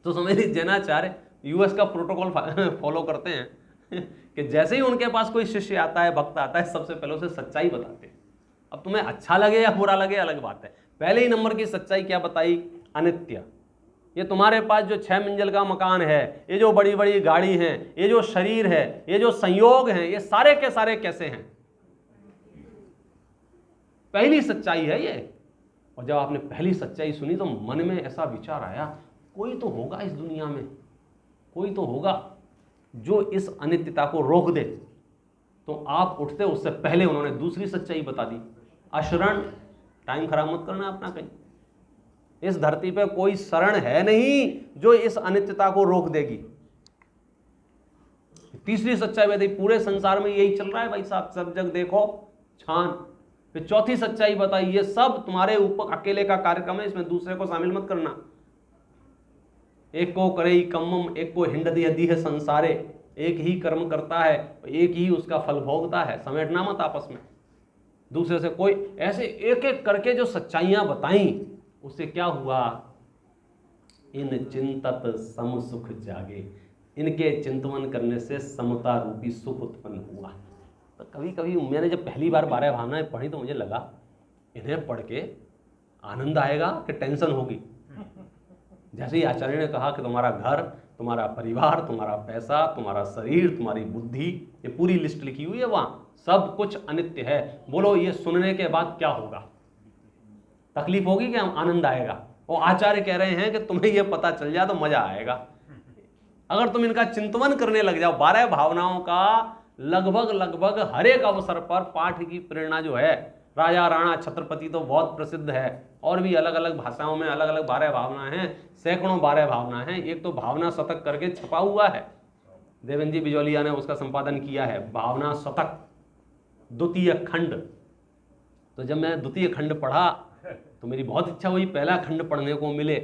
तो समझ लीजिए जैनाचार्य यूएस का प्रोटोकॉल फॉलो करते हैं कि जैसे ही उनके पास कोई शिष्य आता है, भक्त आता है, सबसे पहले उसे सच्चाई बताते हैं। अब तुम्हें अच्छा लगे या बुरा लगे अलग बात है। पहले ही नंबर की सच्चाई क्या बताई? अनित्य। ये तुम्हारे पास जो 6 मंजिल का मकान है, ये जो बड़ी बड़ी गाड़ी है, ये जो शरीर है, ये जो संयोग है, ये सारे के सारे कैसे हैं? पहली सच्चाई है ये। और जब आपने पहली सच्चाई सुनी तो मन में ऐसा विचार आया, कोई तो होगा इस दुनिया में, कोई तो होगा जो इस अनित्यता को रोक दे। तो आप उठते उससे पहले उन्होंने दूसरी सच्चाई बता दी, अशरण। टाइम खराब मत करना अपना कहीं। इस धरती पे कोई शरण है नहीं जो इस अनित्यता को रोक देगी। तीसरी सच्चाई बताई, पूरे संसार में यही चल रहा है भाई साहब, सब जग देखो छान। फिर चौथी सच्चाई बताई, ये सब तुम्हारे ऊपर अकेले का कार्यक्रम है, इसमें दूसरे को शामिल मत करना। एक को करे कम्मम, एक को हिंड दी है संसारे, एक ही कर्म करता है, एक ही उसका फल भोगता है, समेटना मत आपस में दूसरे से कोई। ऐसे एक एक करके जो सच्चाइयां बताई, उससे क्या हुआ? इन चिंतत सम सुख जागे, इनके चिंतन करने से समता रूपी सुख उत्पन्न हुआ। तो कभी कभी मैंने जब पहली बार 12 भावनाएं पढ़ी तो मुझे लगा इन्हें पढ़ के आनंद आएगा कि टेंशन होगी। जैसे ही आचार्य ने कहा कि तुम्हारा घर, तुम्हारा परिवार, तुम्हारा पैसा, तुम्हारा शरीर, तुम्हारी बुद्धि, ये पूरी लिस्ट लिखी हुई है, वहाँ सब कुछ अनित्य है। बोलो ये सुनने के बाद क्या होगा? तकलीफ होगी कि आनंद आएगा? और आचार्य कह रहे हैं कि तुम्हें ये पता चल जाए तो मजा आएगा। अगर तुम इनका चिंतन करने लग जाओ, 12 भावनाओं का लगभग हर एक अवसर पर पाठ की प्रेरणा जो है, राजा राणा छत्रपति तो बहुत प्रसिद्ध है, और भी अलग अलग भाषाओं में अलग अलग 12 भावना हैं, सैकड़ों 12 भावना हैं। एक तो भावना शतक करके छपा हुआ है, देवेंद्र जी बिजोलिया ने उसका संपादन किया है, भावना शतक द्वितीय खंड। तो जब मैं द्वितीय खंड पढ़ा तो मेरी बहुत इच्छा हुई पहला खंड पढ़ने को मिले।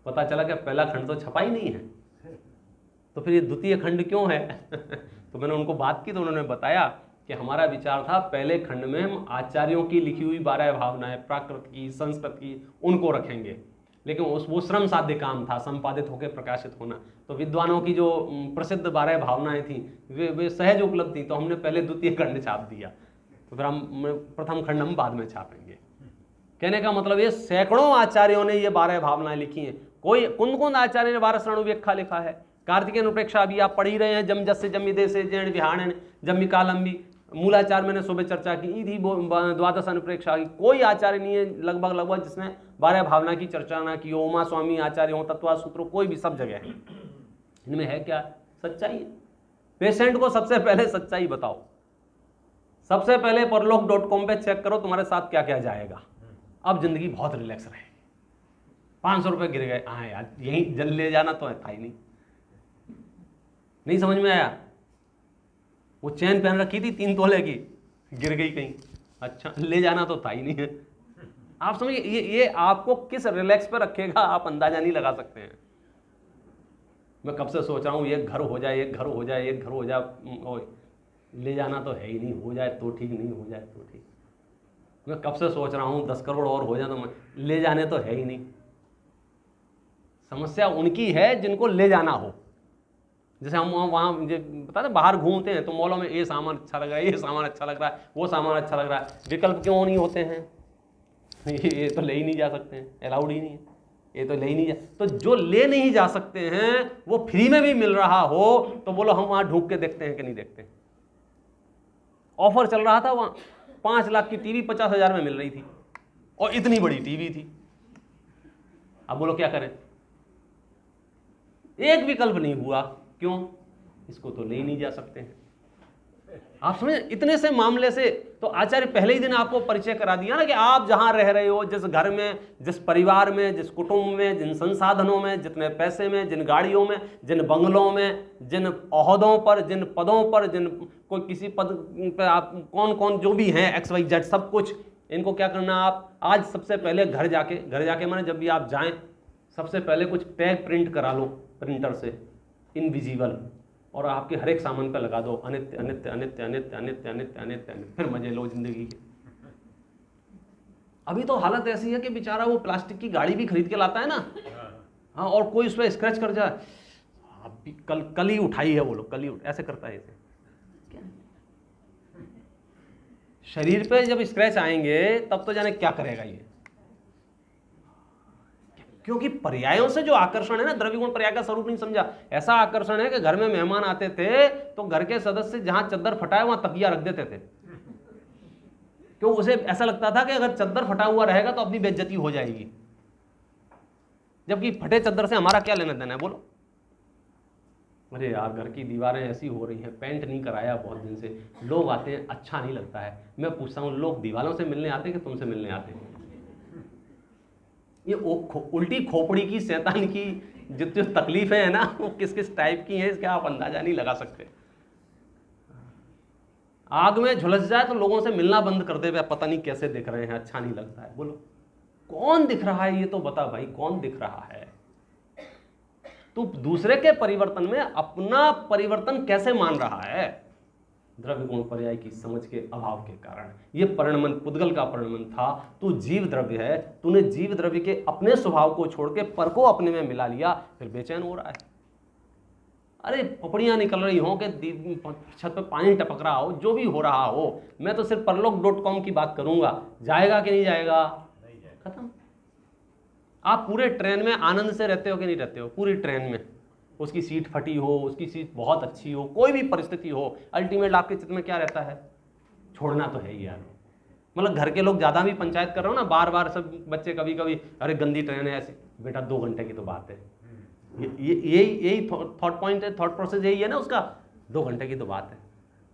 पता चला कि पहला खंड तो छपा ही नहीं है, तो फिर ये द्वितीय खंड क्यों है? तो मैंने उनको बात की तो उन्होंने बताया कि हमारा विचार था पहले खंड में हम आचार्यों की लिखी हुई 12 भावनाएं, प्राकृत की, संस्कृत की, उनको रखेंगे, लेकिन वो श्रम साध्य काम था, संपादित होकर प्रकाशित होना। तो विद्वानों की जो प्रसिद्ध 12 भावनाएं थी वे सहज उपलब्ध थी, तो हमने पहले द्वितीय खंड छाप दिया, तो फिर हम प्रथम खंड हम बाद में छापेंगे। कहने का मतलब ये सैकड़ों आचार्यों ने ये 12 भावनाएं लिखी हैं। कोई कुंद आचार्य ने 12 श्रणुव्यख्या लिखा है, कार्तिकेय अनुप्रेक्षा अभी आप पढ़ ही रहे हैं, जम जस्य जम्मी देशे जैन विहाण जम्मी कालंबी, मूलाचार्य मैंने सुबह चर्चा की थी, 12 अनुप्रेक्षा की। कोई आचार्य नहीं है लगभग जिसने 12 भावना की चर्चा ना की हो। उमा स्वामी आचार्य हो, तत्वा सूत्रों, कोई भी, सब जगह है। इनमें है क्या? सच्चाई है। पेशेंट को सबसे पहले सच्चाई बताओ, सबसे पहले परलोक.com पे चेक करो तुम्हारे साथ क्या क्या जाएगा, अब जिंदगी बहुत रिलैक्स रहेगी। 500 रुपये गिर गए, हाँ यार यही जल ले जाना तो था ही नहीं समझ में आया? वो चैन पहन रखी थी 3 तोले की, गिर गई कहीं, अच्छा ले जाना तो था ही नहीं है। आप समझिए ये आपको किस रिलैक्स पे रखेगा आप अंदाजा नहीं लगा सकते हैं। मैं कब से सोच रहा हूँ ये घर हो जाए, एक घर हो जाए, एक घर हो जाए, ले जाना तो है ही नहीं, हो जाए तो ठीक, नहीं हो जाए तो ठीक। मैं कब से सोच रहा हूँ 10 करोड़ और हो जाए, तो ले जाने तो है ही नहीं। समस्या उनकी है जिनको ले जाना हो। जैसे हम वहाँ बता दें बाहर घूमते हैं तो मॉलों में ये सामान अच्छा लग रहा है, ये सामान अच्छा लग रहा है, वो सामान अच्छा लग रहा है, विकल्प क्यों नहीं होते हैं? ये तो ले ही नहीं जा सकते हैं, अलाउड ही नहीं है, ये तो ले ही नहीं जा। तो जो ले नहीं जा सकते हैं वो फ्री में भी मिल रहा हो तो बोलो हम वहाँ ढूंढ के देखते हैं कि नहीं देखते? ऑफर चल रहा था वहाँ, 5 लाख की टीवी 50,000 में मिल रही थी, और इतनी बड़ी टीवी थी। अब बोलो क्या करें? एक विकल्प नहीं हुआ, क्यों? इसको तो ले ही नहीं जा सकते हैं। आप समझे? इतने से मामले से तो आचार्य पहले ही दिन आपको परिचय करा दिया ना कि आप जहां रह रहे हो, जिस घर में, जिस परिवार में, जिस कुटुंब में, जिन संसाधनों में, जितने पैसे में, जिन गाड़ियों में, जिन बंगलों में, जिन ओहदों पर, जिन पदों पर, जिन कोई किसी पद पर आप कौन कौन जो भी हैं XYZ सब कुछ, इनको क्या करना? आप आज सबसे पहले घर जाके माने जब भी आप जाएं सबसे पहले कुछ टैग प्रिंट करा लो प्रिंटर से, इनविजिबल, और आपके हर एक सामान पे लगा दो अनित्य अनित्य अनित्य अनित्य अनित्य अनित्य अनित्य, फिर मजे लो जिंदगी के। अभी तो हालत ऐसी है कि बेचारा वो प्लास्टिक की गाड़ी भी खरीद के लाता है ना, हाँ, और कोई उस पर स्क्रैच कर जाए, अभी कल ही उठाई है वो लोग, कल ही ऐसे करता है ऐसे। शरीर पे जब स्क्रैच आएंगे तब तो जाने क्या करेगा ये, क्योंकि पर्यायों से जो आकर्षण है ना, द्रव्य गुण पर्याय का स्वरूप नहीं समझा। ऐसा आकर्षण है कि घर में मेहमान आते थे तो घर के सदस्य जहां चद्दर फटा है वहां तकिया रख देते थे, क्यों? उसे ऐसा लगता था कि अगर चद्दर फटा हुआ रहेगा तो अपनी बेइज्जती हो जाएगी, जबकि फटे चद्दर से हमारा क्या लेना देना है, बोलो? अरे यार घर की दीवारें ऐसी हो रही हैं, पेंट नहीं कराया बहुत दिन से, लोग आते हैं अच्छा नहीं लगता है। मैं पूछता हूँ लोग दीवारों से मिलने आते हैं कि तुमसे मिलने आते हैं? ये उल्टी खोपड़ी की शैतान की जो तकलीफें है ना, वो किस किस टाइप की हैं इसका आप अंदाजा नहीं लगा सकते। आग में झुलस जाए तो लोगों से मिलना बंद कर दे, पता नहीं कैसे दिख रहे हैं, अच्छा नहीं लगता है। बोलो कौन दिख रहा है? ये तो बता भाई, कौन दिख रहा है? तू दूसरे के परिवर्तन में अपना परिवर्तन कैसे मान रहा है? द्रव्य गुण पर्याय की समझ के अभाव के कारण। ये परिणमन पुद्गल का परिणमन था। तू जीव द्रव्य है, तूने जीव द्रव्य के अपने स्वभाव को छोड़ के पर को अपने में मिला लिया, फिर बेचैन हो रहा है। अरे पपड़ियाँ निकल रही हों कि छत पे पानी टपक रहा हो, जो भी हो रहा हो, मैं तो सिर्फ परलोक.com की बात करूंगा। जाएगा कि नहीं जाएगा? खत्म। आप पूरे ट्रेन में आनंद से रहते हो कि नहीं रहते हो? पूरी ट्रेन में उसकी सीट फटी हो, उसकी सीट बहुत अच्छी हो, कोई भी परिस्थिति हो, अल्टीमेट आपके चित्त में क्या रहता है? छोड़ना तो है ही यार। मतलब घर के लोग ज्यादा भी पंचायत कर रहे हो ना, बार बार सब बच्चे कभी कभी, अरे गंदी ट्रेन है ऐसी, बेटा 2 घंटे की तो बात है। यही थॉट पॉइंट है, थॉट प्रोसेस यही है ना उसका, 2 घंटे की तो बात है।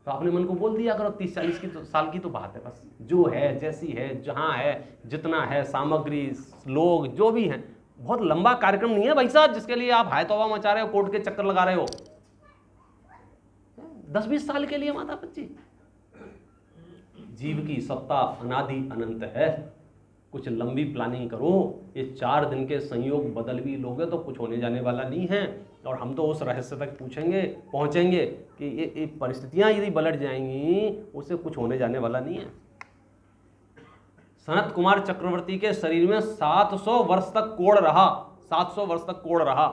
तो अपने मन को बोल दिया करो 30-40 साल की तो बात है, बस जो है जैसी है, जहाँ है, जितना है, सामग्री, लोग जो भी हैं, बहुत लंबा कार्यक्रम नहीं है भाई साहब जिसके लिए आप हाय तौबा मचा रहे हो, कोर्ट के चक्कर लगा रहे हो। 10-20 साल के लिए माता बच्ची। जीव की सत्ता अनादि अनंत है। कुछ लंबी प्लानिंग करो। ये 4 दिन के संयोग बदल भी लोगे तो कुछ होने जाने वाला नहीं है। और हम तो उस रहस्य तक पहुंचेंगे कि ये परिस्थितियां यदि पलट जाएंगी, उससे कुछ होने जाने वाला नहीं है। सनत कुमार चक्रवर्ती के शरीर में 700 वर्ष तक कोढ़ रहा, 700 वर्ष तक कोढ़ रहा।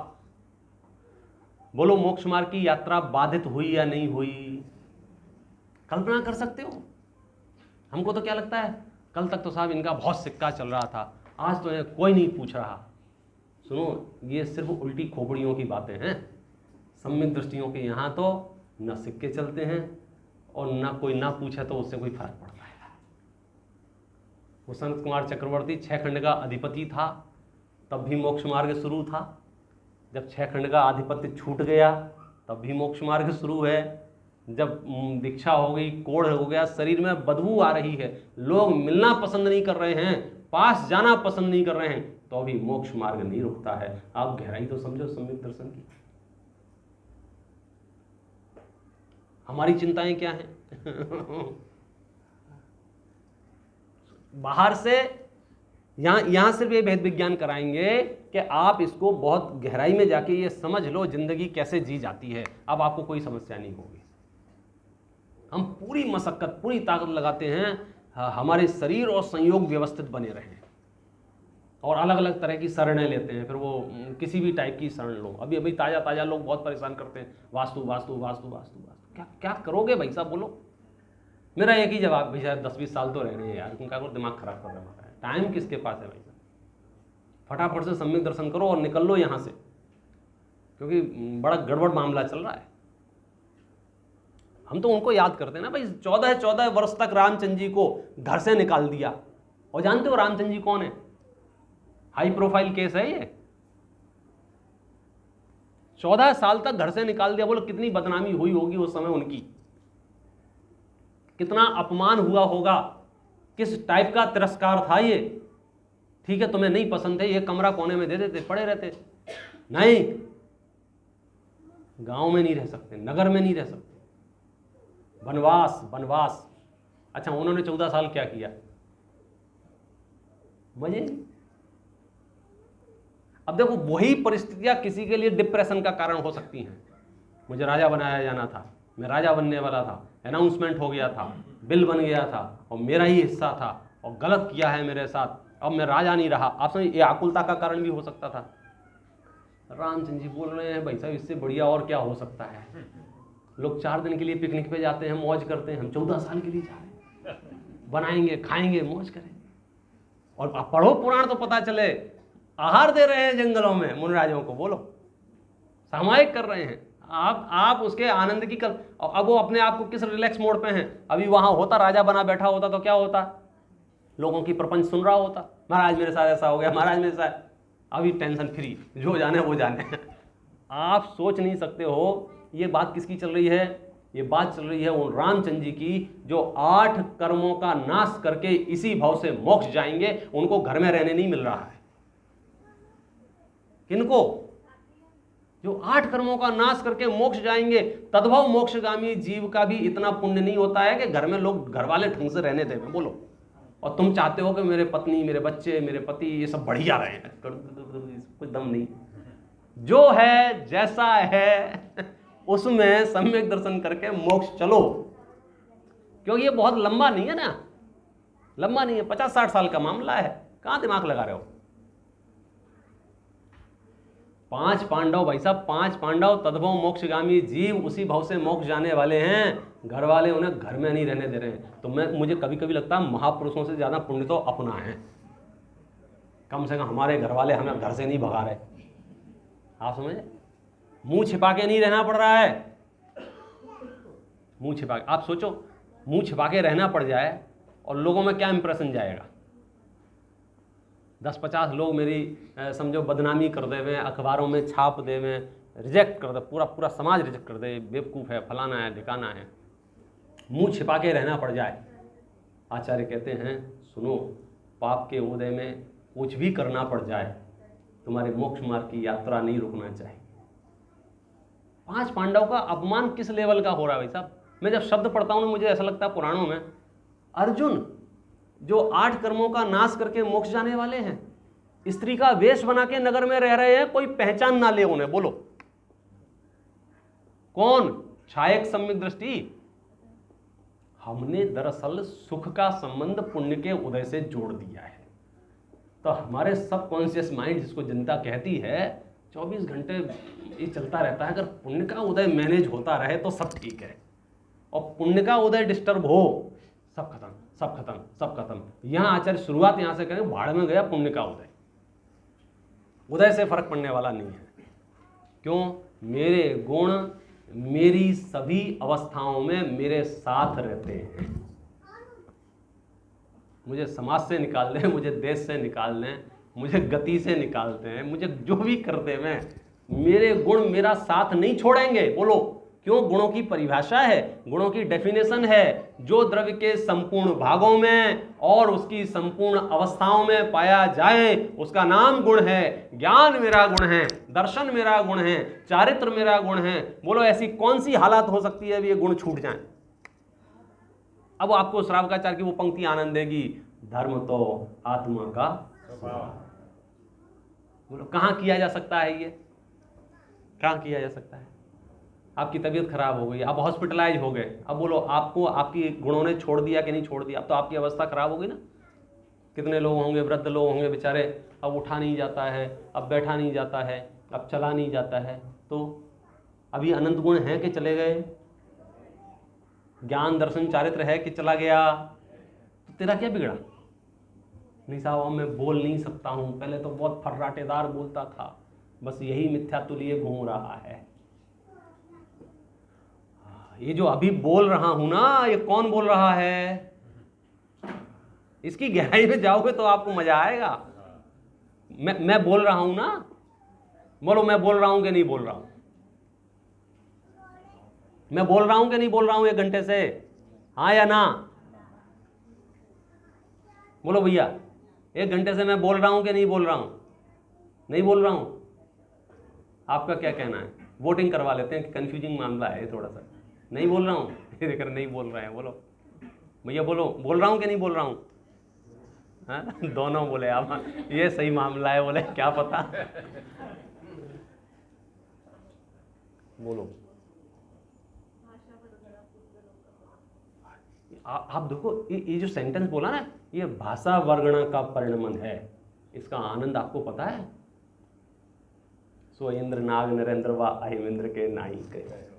बोलो मोक्ष मार्ग की यात्रा बाधित हुई या नहीं हुई? कल्पना कर सकते हो? हमको तो क्या लगता है, कल तक तो साहब इनका बहुत सिक्का चल रहा था, आज तो इन्हें कोई नहीं पूछ रहा। सुनो, ये सिर्फ उल्टी खोपड़ियों की बातें हैं। सम्यक दृष्टियों के यहाँ तो न सिक्के चलते हैं और न कोई ना पूछे तो उससे कोई फर्क पड़ता है। वो सनत कुमार चक्रवर्ती 6 खंड का अधिपति था, तब भी मोक्ष मार्ग शुरू था। जब 6 खंड का आधिपत्य छूट गया तब भी मोक्ष मार्ग शुरू है। जब दीक्षा हो गई, कोढ़ हो गया, शरीर में बदबू आ रही है, लोग मिलना पसंद नहीं कर रहे हैं, पास जाना पसंद नहीं कर रहे हैं, तो अभी मोक्ष मार्ग नहीं रुकता है। आप गहराई तो समझो सम्यक दर्शन की। हमारी चिंताएं क्या हैं? बाहर से यहां सिर्फ ये भेद विज्ञान कराएंगे कि आप इसको बहुत गहराई में जाके ये समझ लो जिंदगी कैसे जी जाती है। अब आपको कोई समस्या नहीं होगी। हम पूरी मशक्कत, पूरी ताकत लगाते हैं हमारे शरीर और संयोग व्यवस्थित बने रहें, और अलग अलग तरह की शरणें लेते हैं। फिर वो किसी भी टाइप की शरण लो। अभी ताज़ा लोग बहुत परेशान करते हैं, वास्तु वास्तु वास्तु वास्तु वास्तु। क्या करोगे भाई साहब, बोलो? मेरा एक ही जवाब, भैया 10-20 साल तो रहने हैं यार, तुम क्या करो, दिमाग खराब कर रहा है। टाइम किसके पास है भाई साहब? फटाफट से सम्यक दर्शन करो और निकल लो यहाँ से, क्योंकि बड़ा गड़बड़ मामला चल रहा है। हम तो उनको याद करते हैं ना भाई, 14 वर्ष तक रामचंद्र जी को घर से निकाल दिया। और जानते हो रामचंद्र जी कौन है? हाई प्रोफाइल केस है ये। 14 साल तक घर से निकाल दिया। बोलो कितनी बदनामी हुई होगी उस समय उनकी, कितना अपमान हुआ होगा, किस टाइप का तिरस्कार था ये। ठीक है, तुम्हें नहीं पसंद है, ये कमरा कोने में दे देते, पड़े रहते। नहीं, गांव में नहीं रह सकते, नगर में नहीं रह सकते, वनवास। अच्छा, उन्होंने 14 साल क्या किया? मजे। अब देखो, वही परिस्थितियां किसी के लिए डिप्रेशन का कारण हो सकती हैं। मुझे राजा बनाया जाना था, मैं राजा बनने वाला था, अनाउंसमेंट हो गया था, बिल बन गया था और मेरा ही हिस्सा था, और गलत किया है मेरे साथ, अब मैं राजा नहीं रहा। आप समझ, ये आकुलता का कारण भी हो सकता था। रामचंद्र जी बोल रहे हैं भाई साहब, इससे बढ़िया और क्या हो सकता है? लोग 4 दिन के लिए पिकनिक पे जाते हैं, मौज करते हैं, हम 14 साल के लिए जा रहे हैं, बनाएंगे, खाएंगे, मौज करेंगे। और आप पढ़ो पुराण तो पता चले, आहार दे रहे हैं जंगलों में मुनराजों को, बोलो सामायिक कर रहे हैं। आप उसके आनंद की अब वो अपने आप को किस रिलैक्स मोड पे हैं। अभी वहां होता, राजा बना बैठा होता तो क्या होता? लोगों की प्रपंच सुन रहा होता, महाराज मेरे साथ ऐसा हो गया, महाराज मेरे साथ। अभी टेंशन फ्री, जो जाने वो जाने। आप सोच नहीं सकते हो ये बात किसकी चल रही है। ये बात चल रही है उन रामचंद्र जी की, जो 8 कर्मों का नाश करके इसी भाव से मोक्ष जाएंगे। उनको घर में रहने नहीं मिल रहा है। किनको? जो 8 कर्मों का नाश करके मोक्ष जाएंगे। तद्भव मोक्षगामी जीव का भी इतना पुण्य नहीं होता है कि घर में लोग, घर वाले ढंग से रहने देवे, बोलो। और तुम चाहते हो कि मेरे पत्नी, मेरे बच्चे, मेरे पति ये सब बढ़िया रहे, कुछ दम नहीं। जो है जैसा है उसमें सम्यक दर्शन करके मोक्ष चलो। क्योंकि ये बहुत लंबा नहीं है ना, लंबा नहीं है, 50-60 साल का मामला है। कहां दिमाग लगा रहे हो? 5 पांडव भाई साहब, 5 पांडव तद्भव मोक्षगामी जीव, उसी भाव से मोक्ष जाने वाले हैं। घर वाले उन्हें घर में नहीं रहने दे रहे हैं। तो मुझे कभी कभी लगता है महापुरुषों से ज़्यादा पुण्य तो अपना है। कम से कम हमारे घर वाले हमें घर से नहीं भगा रहे। आप समझे, मुंह छिपा के नहीं रहना पड़ रहा है। मुंह छिपा के, आप सोचो मुंह छिपा के रहना पड़ जाए और लोगों में क्या इंप्रेशन जाएगा। 10-50 लोग मेरी समझो बदनामी कर देवे, अखबारों में छाप देवे, रिजेक्ट कर दे, पूरा समाज रिजेक्ट कर दे, बेवकूफ़ है, फलाना है, ढिकाना है, मुंह छिपा के रहना पड़ जाए। आचार्य कहते हैं सुनो, पाप के उदय में कुछ भी करना पड़ जाए, तुम्हारे मोक्ष मार्ग की यात्रा नहीं रुकना चाहिए। 5 पांडव का अपमान किस लेवल का हो रहा है भाई साहब। मैं जब शब्द पढ़ता हूँ ना, मुझे ऐसा लगता है पुराणों में अर्जुन जो 8 कर्मों का नाश करके मोक्ष जाने वाले हैं, स्त्री का वेश बना के नगर में रह रहे हैं, कोई पहचान ना ले उन्हें। बोलो कौन? छायक सम्यक दृष्टि। हमने दरअसल सुख का संबंध पुण्य के उदय से जोड़ दिया है। तो हमारे सबकॉन्शियस माइंड, जिसको जनता कहती है, 24 घंटे ये चलता रहता है। अगर पुण्य का उदय मैनेज होता रहे तो सब ठीक है, और पुण्य का उदय डिस्टर्ब हो, सब खत्म, सब खत्म, सब खत्म। यहाँ आचार्य शुरुआत यहाँ से करें, भाड़ में गया पुण्य का उदय। उदय से फर्क पड़ने वाला नहीं है। क्यों? मेरे गुण मेरी सभी अवस्थाओं में मेरे साथ रहते हैं। मुझे समाज से निकाल दें, मुझे देश से निकाल दें, मुझे गति से निकालते हैं, मुझे जो भी करते हैं, मेरे गुण मेरा साथ नहीं छोड़ेंगे। बोलो क्यों? गुणों की परिभाषा है, गुणों की डेफिनेशन है। जो द्रव्य के संपूर्ण भागों में और उसकी संपूर्ण अवस्थाओं में पाया जाए उसका नाम गुण है। ज्ञान मेरा गुण है, दर्शन मेरा गुण है, चारित्र मेरा गुण है। बोलो ऐसी कौन सी हालत हो सकती है ये गुण छूट जाए? अब आपको श्रावकाचार्य की वो पंक्ति आनंद देगी, धर्म तो आत्मा का स्वभाव। बोलो कहाँ किया जा सकता है ये? कहाँ किया जा सकता है? आपकी तबीयत खराब हो गई, आप हॉस्पिटलाइज हो गए, अब बोलो आपको आपकी गुणों ने छोड़ दिया कि नहीं छोड़ दिया? अब तो आपकी अवस्था खराब हो गई ना। कितने लोग होंगे, वृद्ध लोग होंगे बेचारे, अब उठा नहीं जाता है, अब बैठा नहीं जाता है, अब चला नहीं जाता है। तो अभी अनंत गुण हैं कि चले गए? ज्ञान दर्शन चारित्र है कि चला गया? तो तेरा क्या बिगड़ा? नहीं साहब मैं बोल नहीं सकता हूँ, पहले तो बहुत फर्राटेदार बोलता था, बस यही मिथ्यात्व लिए घूम रहा है। ये जो अभी बोल रहा हूं ना, ये कौन बोल रहा है? इसकी गहराई में जाओगे तो आपको मजा आएगा। मैं बोल रहा हूं ना। बोलो मैं बोल रहा हूं कि नहीं बोल रहा हूं? मैं बोल रहा हूं कि नहीं बोल रहा हूं 1 घंटे से? हाँ या ना? बोलो भैया 1 घंटे से मैं बोल रहा हूं कि नहीं बोल रहा हूं? नहीं बोल रहा हूं। आपका क्या कहना है? वोटिंग करवा लेते हैं कि कंफ्यूजिंग मामला है थोड़ा सा। नहीं बोल रहा हूँ, देखकर नहीं बोल रहे हैं। बोलो भैया बोलो, बोल रहा हूँ कि नहीं बोल रहा हूँ? दोनों बोले आप, ये सही मामला है। बोले क्या पता। बोलो आप देखो ये जो सेंटेंस बोला ना, ये भाषा वर्गण का परिणमन है। इसका आनंद आपको पता है? सो इंद्र नाग नरेंद्र व अहिमेंद्र के नाई के।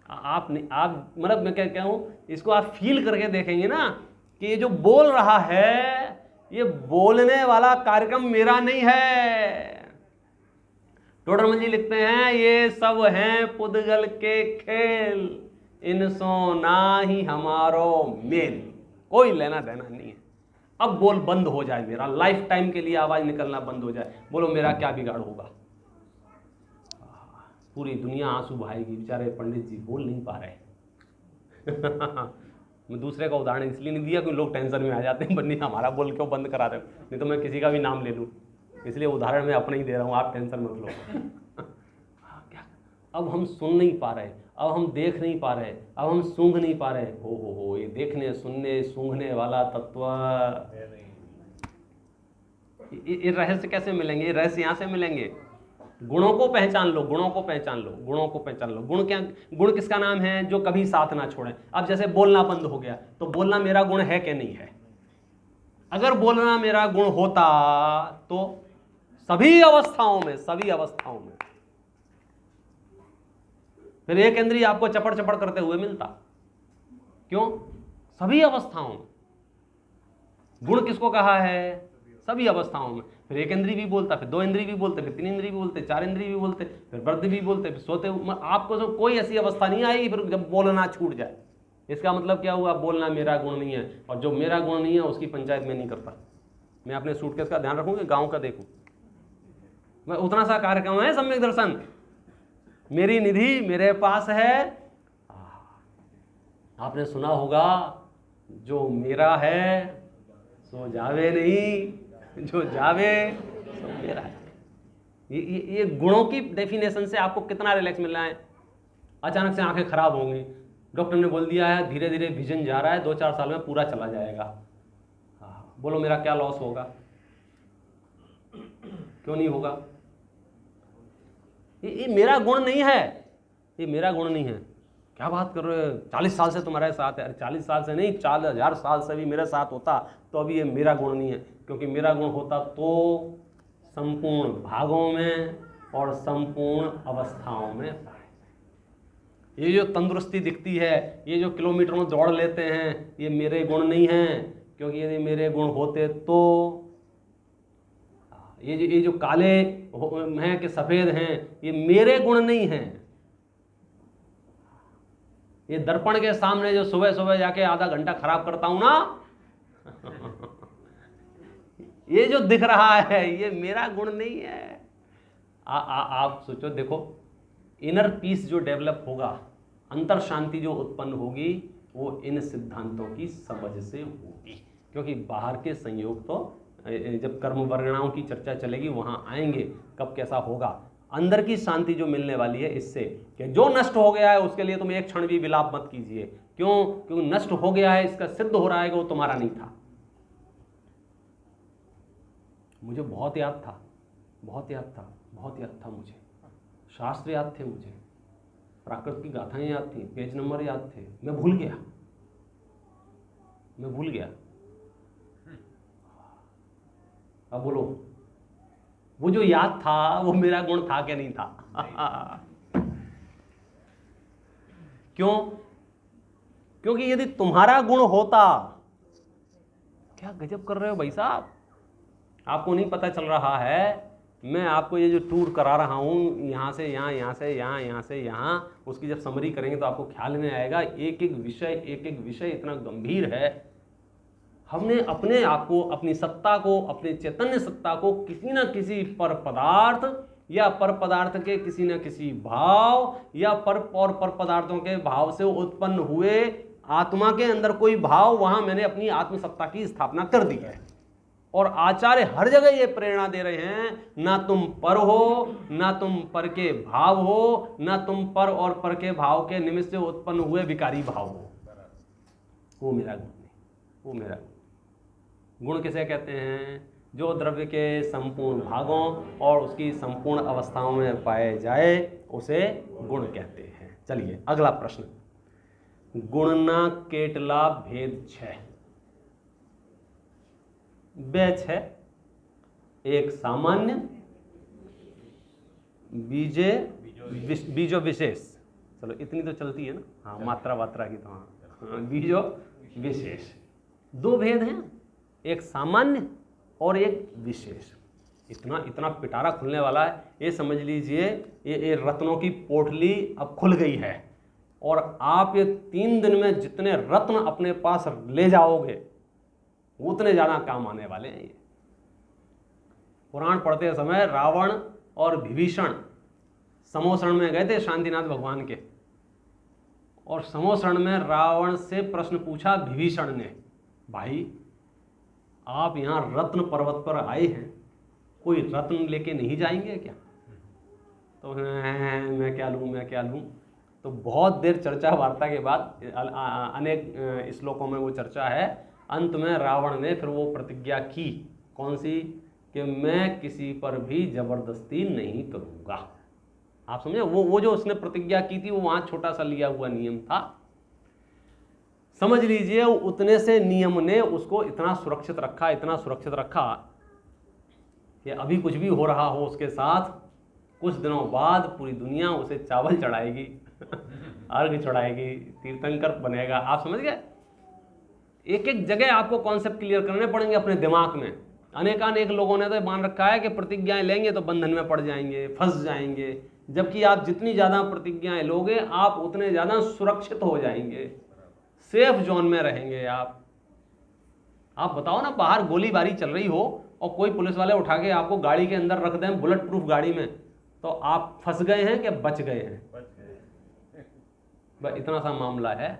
आप मतलब मैं क्या कहूँ, इसको आप फील करके देखेंगे ना कि ये जो बोल रहा है, ये बोलने वाला कार्यक्रम मेरा नहीं है। टोडरमल जी लिखते हैं, ये सब हैं पुद्गल के खेल, इनसो ना ही हमारो मेल। कोई लेना देना नहीं है। अब बोल बंद हो जाए, मेरा लाइफ टाइम के लिए आवाज निकलना बंद हो जाए, बोलो मेरा क्या बिगाड़ होगा? पूरी दुनिया आंसू बहाएगी। बेचारे पंडित जी बोल नहीं पा रहे। मैं दूसरे का उदाहरण इसलिए नहीं दिया कि लोग टेंशन में आ जाते हैं, बन्नी हमारा बोल क्यों बंद करा रहे हो? नहीं तो मैं किसी का भी नाम ले लूँ, इसलिए उदाहरण मैं अपना ही दे रहा हूँ, आप टेंशन मत लो। क्या अब हम सुन नहीं पा रहे, अब हम देख नहीं पा रहे, अब हम सूंघ नहीं पा रहे। हो ये देखने सुनने सूंघने वाला तत्व, ये रहस्य कैसे मिलेंगे? ये रहस्य यहाँ से मिलेंगे। गुणों को पहचान लो, गुणों को पहचान लो, गुणों को पहचान लो। गुण क्या? गुण किसका नाम है? जो कभी साथ ना छोड़े। अब जैसे बोलना बंद हो गया, तो बोलना मेरा गुण है कि नहीं है? अगर बोलना मेरा गुण होता तो सभी अवस्थाओं में, सभी अवस्थाओं में। फिर एक इंद्रिय आपको चपड़ चपड़ करते हुए मिलता, क्यों? सभी अवस्थाओं में। गुण किसको कहा है? सभी अवस्थाओं में। फिर एक इंद्रिय भी बोलता, फिर दो इंद्रिय भी बोलते, फिर तीन इंद्रिय भी बोलते, चार इंद्रिय भी बोलते, फिर वृद्धि भी बोलते, फिर सोते। आपको तो कोई ऐसी अवस्था नहीं आएगी फिर जब बोलना छूट जाए। इसका मतलब क्या हुआ? बोलना मेरा गुण नहीं है, और जो मेरा गुण नहीं है उसकी पंचायत में नहीं करता। मैं अपने सूटकेस का ध्यान रखूँ कि गाँव का देखूँ? मैं उतना सा कार्यक्रम है सम्यक दर्शन, मेरी निधि मेरे पास है। आपने सुना होगा, जो मेरा है सो जावे नहीं, जो जावे सो मेरा है। ये गुणों की डेफिनेशन से आपको कितना रिलैक्स मिल रहा है। अचानक से आंखें खराब होंगी, डॉक्टर ने बोल दिया है धीरे धीरे विजन जा रहा है, 2-4 साल में पूरा चला जाएगा। बोलो मेरा क्या लॉस होगा? क्यों नहीं होगा? ये मेरा गुण नहीं है, ये मेरा गुण नहीं है। क्या बात कर रहे हो? 40 साल से तुम्हारे साथ है। अरे 40 साल से नहीं, 4000 साल से भी मेरे साथ होता तो अभी ये मेरा गुण नहीं है। क्योंकि मेरा गुण होता तो संपूर्ण भागों में और संपूर्ण अवस्थाओं में। ये जो तंदुरुस्ती दिखती है, ये जो किलोमीटरों दौड़ लेते हैं, ये मेरे गुण नहीं हैं। क्योंकि यदि मेरे गुण होते तो ये जो काले हैं कि सफेद हैं, ये मेरे गुण नहीं हैं। ये दर्पण के सामने जो सुबह सुबह जाके आधा घंटा खराब करता हूं ना ये जो दिख रहा है ये मेरा गुण नहीं है। आप सोचो, देखो इनर पीस जो डेवलप होगा, अंतर शांति जो उत्पन्न होगी, वो इन सिद्धांतों की समझ से होगी। क्योंकि बाहर के संयोग तो जब कर्म वर्गणाओं की चर्चा चलेगी वहां आएंगे, कब कैसा होगा। अंदर की शांति जो मिलने वाली है इससे, कि जो नष्ट हो गया है उसके लिए तुम एक क्षण भी विलाप मत कीजिए। क्यों? क्योंकि नष्ट हो गया है, इसका सिद्ध हो रहा है कि वो तुम्हारा नहीं था। मुझे बहुत याद था, बहुत याद था, बहुत याद था। मुझे शास्त्र याद थे, मुझे प्राकृत की गाथाएं याद थी, पेज नंबर याद थे। मैं भूल गया, मैं भूल गया। अब बोलो, वो जो याद था वो मेरा गुण था कि नहीं था? क्यों? क्योंकि यदि तुम्हारा गुण होता, क्या गजब कर रहे हो भाई साहब, आपको नहीं पता चल रहा है। मैं आपको ये जो टूर करा रहा हूं, यहां से यहां, यहां से यहां, यहां से यहां, उसकी जब समरी करेंगे तो आपको ख्याल में आएगा। एक एक विषय इतना गंभीर है। हमने अपने आप को, अपनी सत्ता को, अपने चैतन्य सत्ता को किसी न किसी पर पदार्थ या पर पदार्थ के किसी न किसी भाव या पर पदार्थों के भाव से उत्पन्न हुए आत्मा के अंदर कोई भाव, वहां मैंने अपनी आत्मसत्ता की स्थापना कर दी है। और आचार्य हर जगह ये प्रेरणा दे रहे हैं, ना तुम पर हो, ना तुम पर के भाव हो, ना तुम पर और पर के भाव के निमित्त से उत्पन्न हुए विकारी भाव हो। वो मेरा गुण नहीं, वो मेरा गुण किसे कहते हैं? जो द्रव्य के संपूर्ण भागों और उसकी संपूर्ण अवस्थाओं में पाए जाए उसे गुण कहते हैं। चलिए अगला प्रश्न। गुणना केटला भेद छह। बैच है एक सामान्य, बीजो विशेष। चलो इतनी तो चलती है ना, हाँ मात्रा वात्रा की तो, हाँ बीजो विशेष। दो भेद हैं, एक सामान्य और एक विशेष। इतना पिटारा खुलने वाला है, ये समझ लीजिए ये रत्नों की पोटली अब खुल गई है। और आप ये 3 दिन में जितने रत्न अपने पास ले जाओगे उतने ज्यादा काम आने वाले हैं। ये पुराण पढ़ते समय रावण और विभीषण समोसरण में गए थे शांतिनाथ भगवान के, और समोसरण में रावण से प्रश्न पूछा विभीषण ने, भाई आप यहाँ रत्न पर्वत पर आए हैं, कोई रत्न लेके नहीं जाएंगे क्या? तो मैं क्या लूँ, मैं क्या लूँ। तो बहुत देर चर्चा वार्ता के बाद अनेक श्लोकों में वो चर्चा है। अंत में रावण ने फिर वो प्रतिज्ञा की, कौन सी? कि मैं किसी पर भी जबरदस्ती नहीं करूँगा। आप समझे, वो जो उसने प्रतिज्ञा की थी वो वहाँ छोटा सा लिया हुआ नियम था। समझ लीजिए उतने से नियम ने उसको इतना सुरक्षित रखा, इतना सुरक्षित रखा कि अभी कुछ भी हो रहा हो उसके साथ, कुछ दिनों बाद पूरी दुनिया उसे चावल चढ़ाएगी, अर्घ चढ़ाएगी, तीर्थंकर बनेगा। आप समझ गए? एक एक जगह आपको कॉन्सेप्ट क्लियर करने पड़ेंगे अपने दिमाग में। अनेकानेक लोगों ने तो मान रखा है कि प्रतिज्ञाएं लेंगे तो बंधन में पड़ जाएंगे, फंस जाएंगे, जबकि आप जितनी ज़्यादा प्रतिज्ञाएं लोगे आप उतने ज़्यादा सुरक्षित हो जाएंगे, सेफ जोन में रहेंगे आप बताओ ना, बाहर गोलीबारी चल रही हो और कोई पुलिस वाले उठा के आपको गाड़ी के अंदर रख दें, बुलेट प्रूफ गाड़ी में, तो आप फंस गए हैं कि बच गए हैं? बस इतना सा मामला है।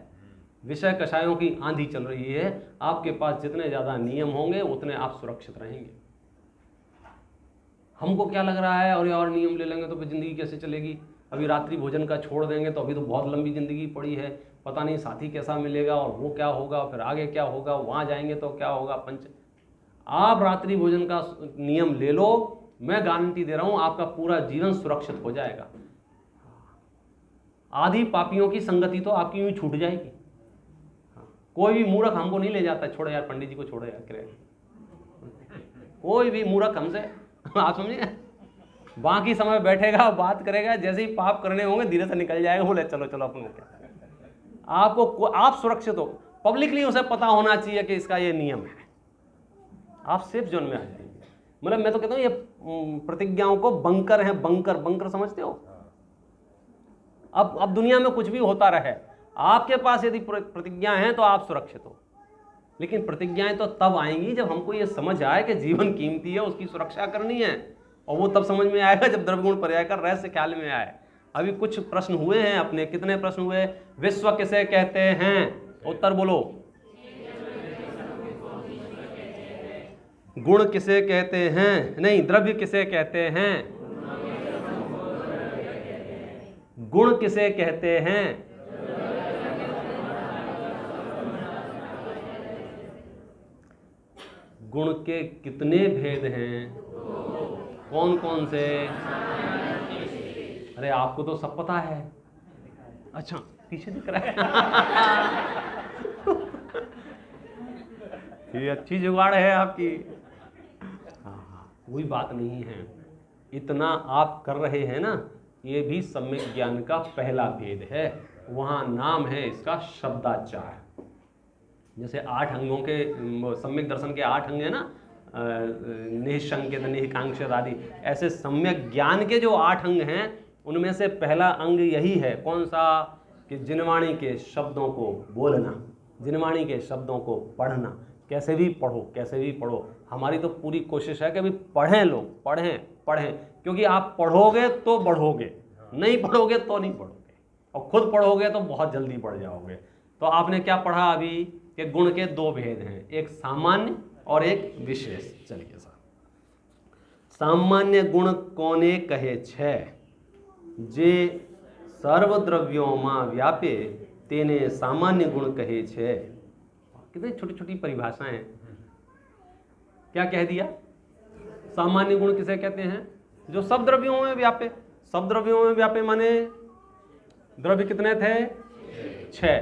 विषय कषायों की आंधी चल रही है, आपके पास जितने ज़्यादा नियम होंगे उतने आप सुरक्षित रहेंगे। हमको क्या लग रहा है, और नियम ले लेंगे तो फिर ज़िंदगी कैसे चलेगी? अभी रात्रि भोजन का छोड़ देंगे तो अभी तो बहुत लंबी ज़िंदगी पड़ी है, पता नहीं साथी कैसा मिलेगा और वो क्या होगा, फिर आगे क्या होगा, वहाँ जाएंगे तो क्या होगा। आप रात्रि भोजन का नियम ले लो, मैं गारंटी दे रहा हूँ आपका पूरा जीवन सुरक्षित हो जाएगा। आधी पापियों की संगति तो आपकी यूँ छूट जाएगी। कोई भी मूर्ख हमको नहीं ले जाता, छोड़ो यार पंडित जी को छोड़ो यार, कोई भी मूर्ख हमसे, आप समझिए, बाकी समय बैठेगा बात करेगा, जैसे ही पाप करने होंगे धीरे से निकल जाएगा, बोले चलो चलो अपन आपको, आप सुरक्षित हो। पब्लिकली उसे पता होना चाहिए कि इसका ये नियम है, आप सेफ जोन में आ जाएंगे। मतलब मैं तो कहता हूँ ये प्रतिज्ञाओं को बंकर है, बंकर समझते हो? अब दुनिया में कुछ भी होता रहे, आपके पास यदि प्रतिज्ञा है तो आप सुरक्षित हो। लेकिन प्रतिज्ञाएं तो तब आएंगी जब हमको ये समझ आए कि जीवन कीमती है, उसकी सुरक्षा करनी है, और वो तब समझ में आएगा जब द्रव्य गुण पर्याय का रहस्य ख्याल में आए। अभी कुछ प्रश्न हुए हैं अपने, कितने प्रश्न हुए? विश्व किसे कहते हैं? उत्तर बोलो। गुण किसे कहते हैं? नहीं, द्रव्य किसे कहते हैं? गुण किसे कहते हैं? गुण के कितने भेद हैं? कौन कौन से? अरे आपको तो सब पता है। अच्छा, पीछे दिख रहा है। ये अच्छी जुगाड़ है आपकी। हाँ, कोई बात नहीं है, इतना आप कर रहे हैं ना, ये भी सम्यक ज्ञान का पहला भेद है। वहाँ नाम है इसका शब्दाचार। जैसे 8 अंगों के सम्यक दर्शन के 8 अंग है ना, निःशंकित, निःकांक्षित आदि, ऐसे सम्यक ज्ञान के जो 8 अंग हैं उनमें से पहला अंग यही है। कौन सा? कि जिनवाणी के शब्दों को बोलना, जिनवाणी के शब्दों को पढ़ना। कैसे भी पढ़ो, कैसे भी पढ़ो। हमारी तो पूरी कोशिश है कि अभी पढ़ें, लोग पढ़ें, क्योंकि आप पढ़ोगे तो बढ़ोगे, नहीं पढ़ोगे तो नहीं बढ़ोगे, और खुद पढ़ोगे तो बहुत जल्दी बढ़ जाओगे। तो आपने क्या पढ़ा अभी कि गुण के 2 भेद हैं, एक सामान्य और एक विशेष। चलिए सर, सामान्य गुण कोने कहे छे? जे सर्वद्रव्यों व्यापे तेने सामान्य गुण कहे छे। कितनी छोटी छोटी परिभाषाएं हैं। क्या कह दिया? सामान्य गुण किसे कहते हैं? जो सब द्रव्यों में व्यापे। सब द्रव्यों में व्यापे माने द्रव्य कितने थे? 6।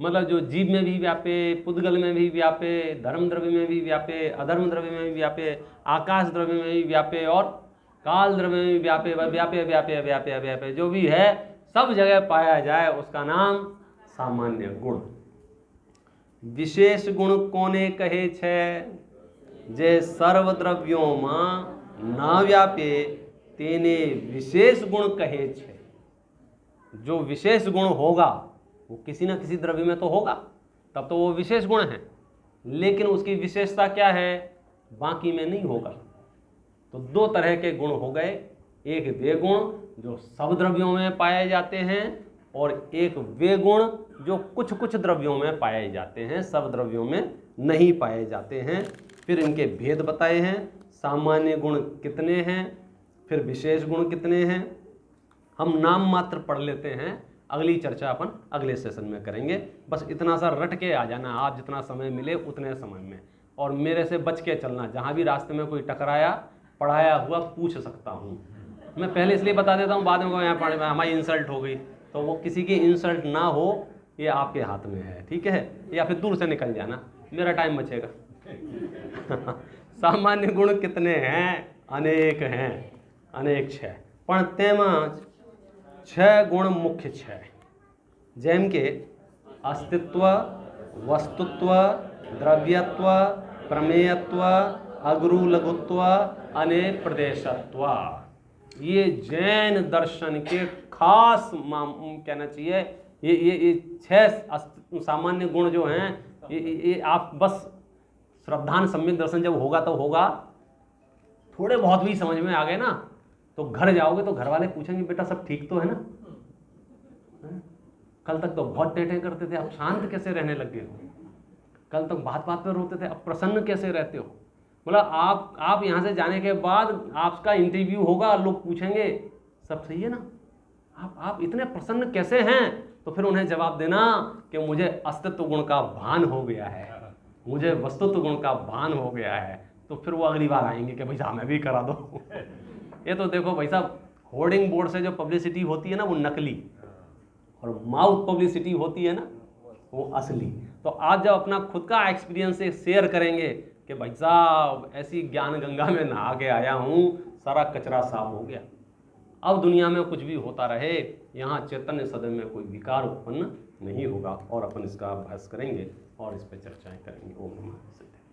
मतलब जो जीव में भी व्यापे, पुद्गल में भी व्यापे, धर्म द्रव्य में भी व्यापे, अधर्म द्रव्य में भी व्यापे, आकाश द्रव्य में भी व्यापे, और काल द्रव्य में भी व्यापे, व्यापे व्यापे व्यापे व्यापे, जो भी है सब जगह पाया जाए उसका नाम सामान्य गुण। विशेष गुण कोने कहे छे? जे सर्वद्रव्यों में न व्यापे तेने विशेष गुण कहे छे। जो विशेष गुण होगा वो किसी न किसी द्रव्य में तो होगा, तब तो वो विशेष गुण है, लेकिन उसकी विशेषता क्या है? बाकी में नहीं होगा। तो 2 तरह के गुण हो गए, एक वे गुण जो सब द्रव्यों में पाए जाते हैं, और एक वे गुण जो कुछ कुछ द्रव्यों में पाए जाते हैं, सब द्रव्यों में नहीं पाए जाते हैं। फिर इनके भेद बताए हैं, सामान्य गुण कितने हैं, फिर विशेष गुण कितने हैं। हम नाम मात्र पढ़ लेते हैं, अगली चर्चा अपन अगले सेशन में करेंगे। बस इतना सा रट के आ जाना आप, जितना समय मिले उतने समय में, और मेरे से बच के चलना। जहाँ भी रास्ते में कोई टकराया, पढ़ाया हुआ पूछ सकता हूँ। मैं पहले इसलिए बता देता हूँ, बाद में यहाँ पढ़े में हमारी इंसल्ट हो गई, तो वो किसी की इंसल्ट ना हो, ये आपके हाथ में है, ठीक है? या फिर दूर से निकल जाना, मेरा टाइम बचेगा। सामान्य गुण कितने हैं? અનેક હે, અનેક છે, પણ તેમાં 6 ગુણ મુખ્ય છે, જેમ કે અસ્તિત્વ, વસ્તુત્વ, દ્રવ્યત્વ, પ્રમેયત્વ, અગરુ લઘુત્વ અને प्रदेशत्व। ये जैन दर्शन के खास कहना चाहिए, ये 6 सामान्य गुण जो हैं, ये आप बस श्रद्धान सम्यक दर्शन जब होगा तो होगा, थोड़े बहुत भी समझ में आ गए ना, तो घर जाओगे तो घर वाले पूछेंगे बेटा सब ठीक तो है ना, कल तक तो बहुत टेढ़े करते थे, अब शांत कैसे रहने लगे हो, कल तक बात बात पर रोते थे, अब प्रसन्न कैसे रहते हो। बोला आप यहाँ से जाने के बाद आपका इंटरव्यू होगा, लोग पूछेंगे सब सही है ना, आप इतने प्रसन्न कैसे हैं, तो फिर उन्हें जवाब देना कि मुझे अस्तित्व गुण का भान हो गया है, मुझे वस्तुत्व गुण का भान हो गया है, तो फिर वो अगली बार आएंगे कि भाई साहब मैं भी करा दो। ये तो देखो भाई साहब, होर्डिंग बोर्ड से जो पब्लिसिटी होती है ना वो नकली, और माउथ पब्लिसिटी होती है ना वो असली। तो आज जब अपना खुद का एक्सपीरियंस से शेयर करेंगे कि भाई साहब ऐसी ज्ञान गंगा में नहा के आया हूँ, सारा कचरा साफ हो गया, अब दुनिया में कुछ भी होता रहे, यहाँ चैतन्य सदन में कोई विकार उत्पन्न नहीं होगा, और अपन इसका अभ्यास करेंगे और इस पर चर्चाएं करेंगे। ओम नमः शिवाय।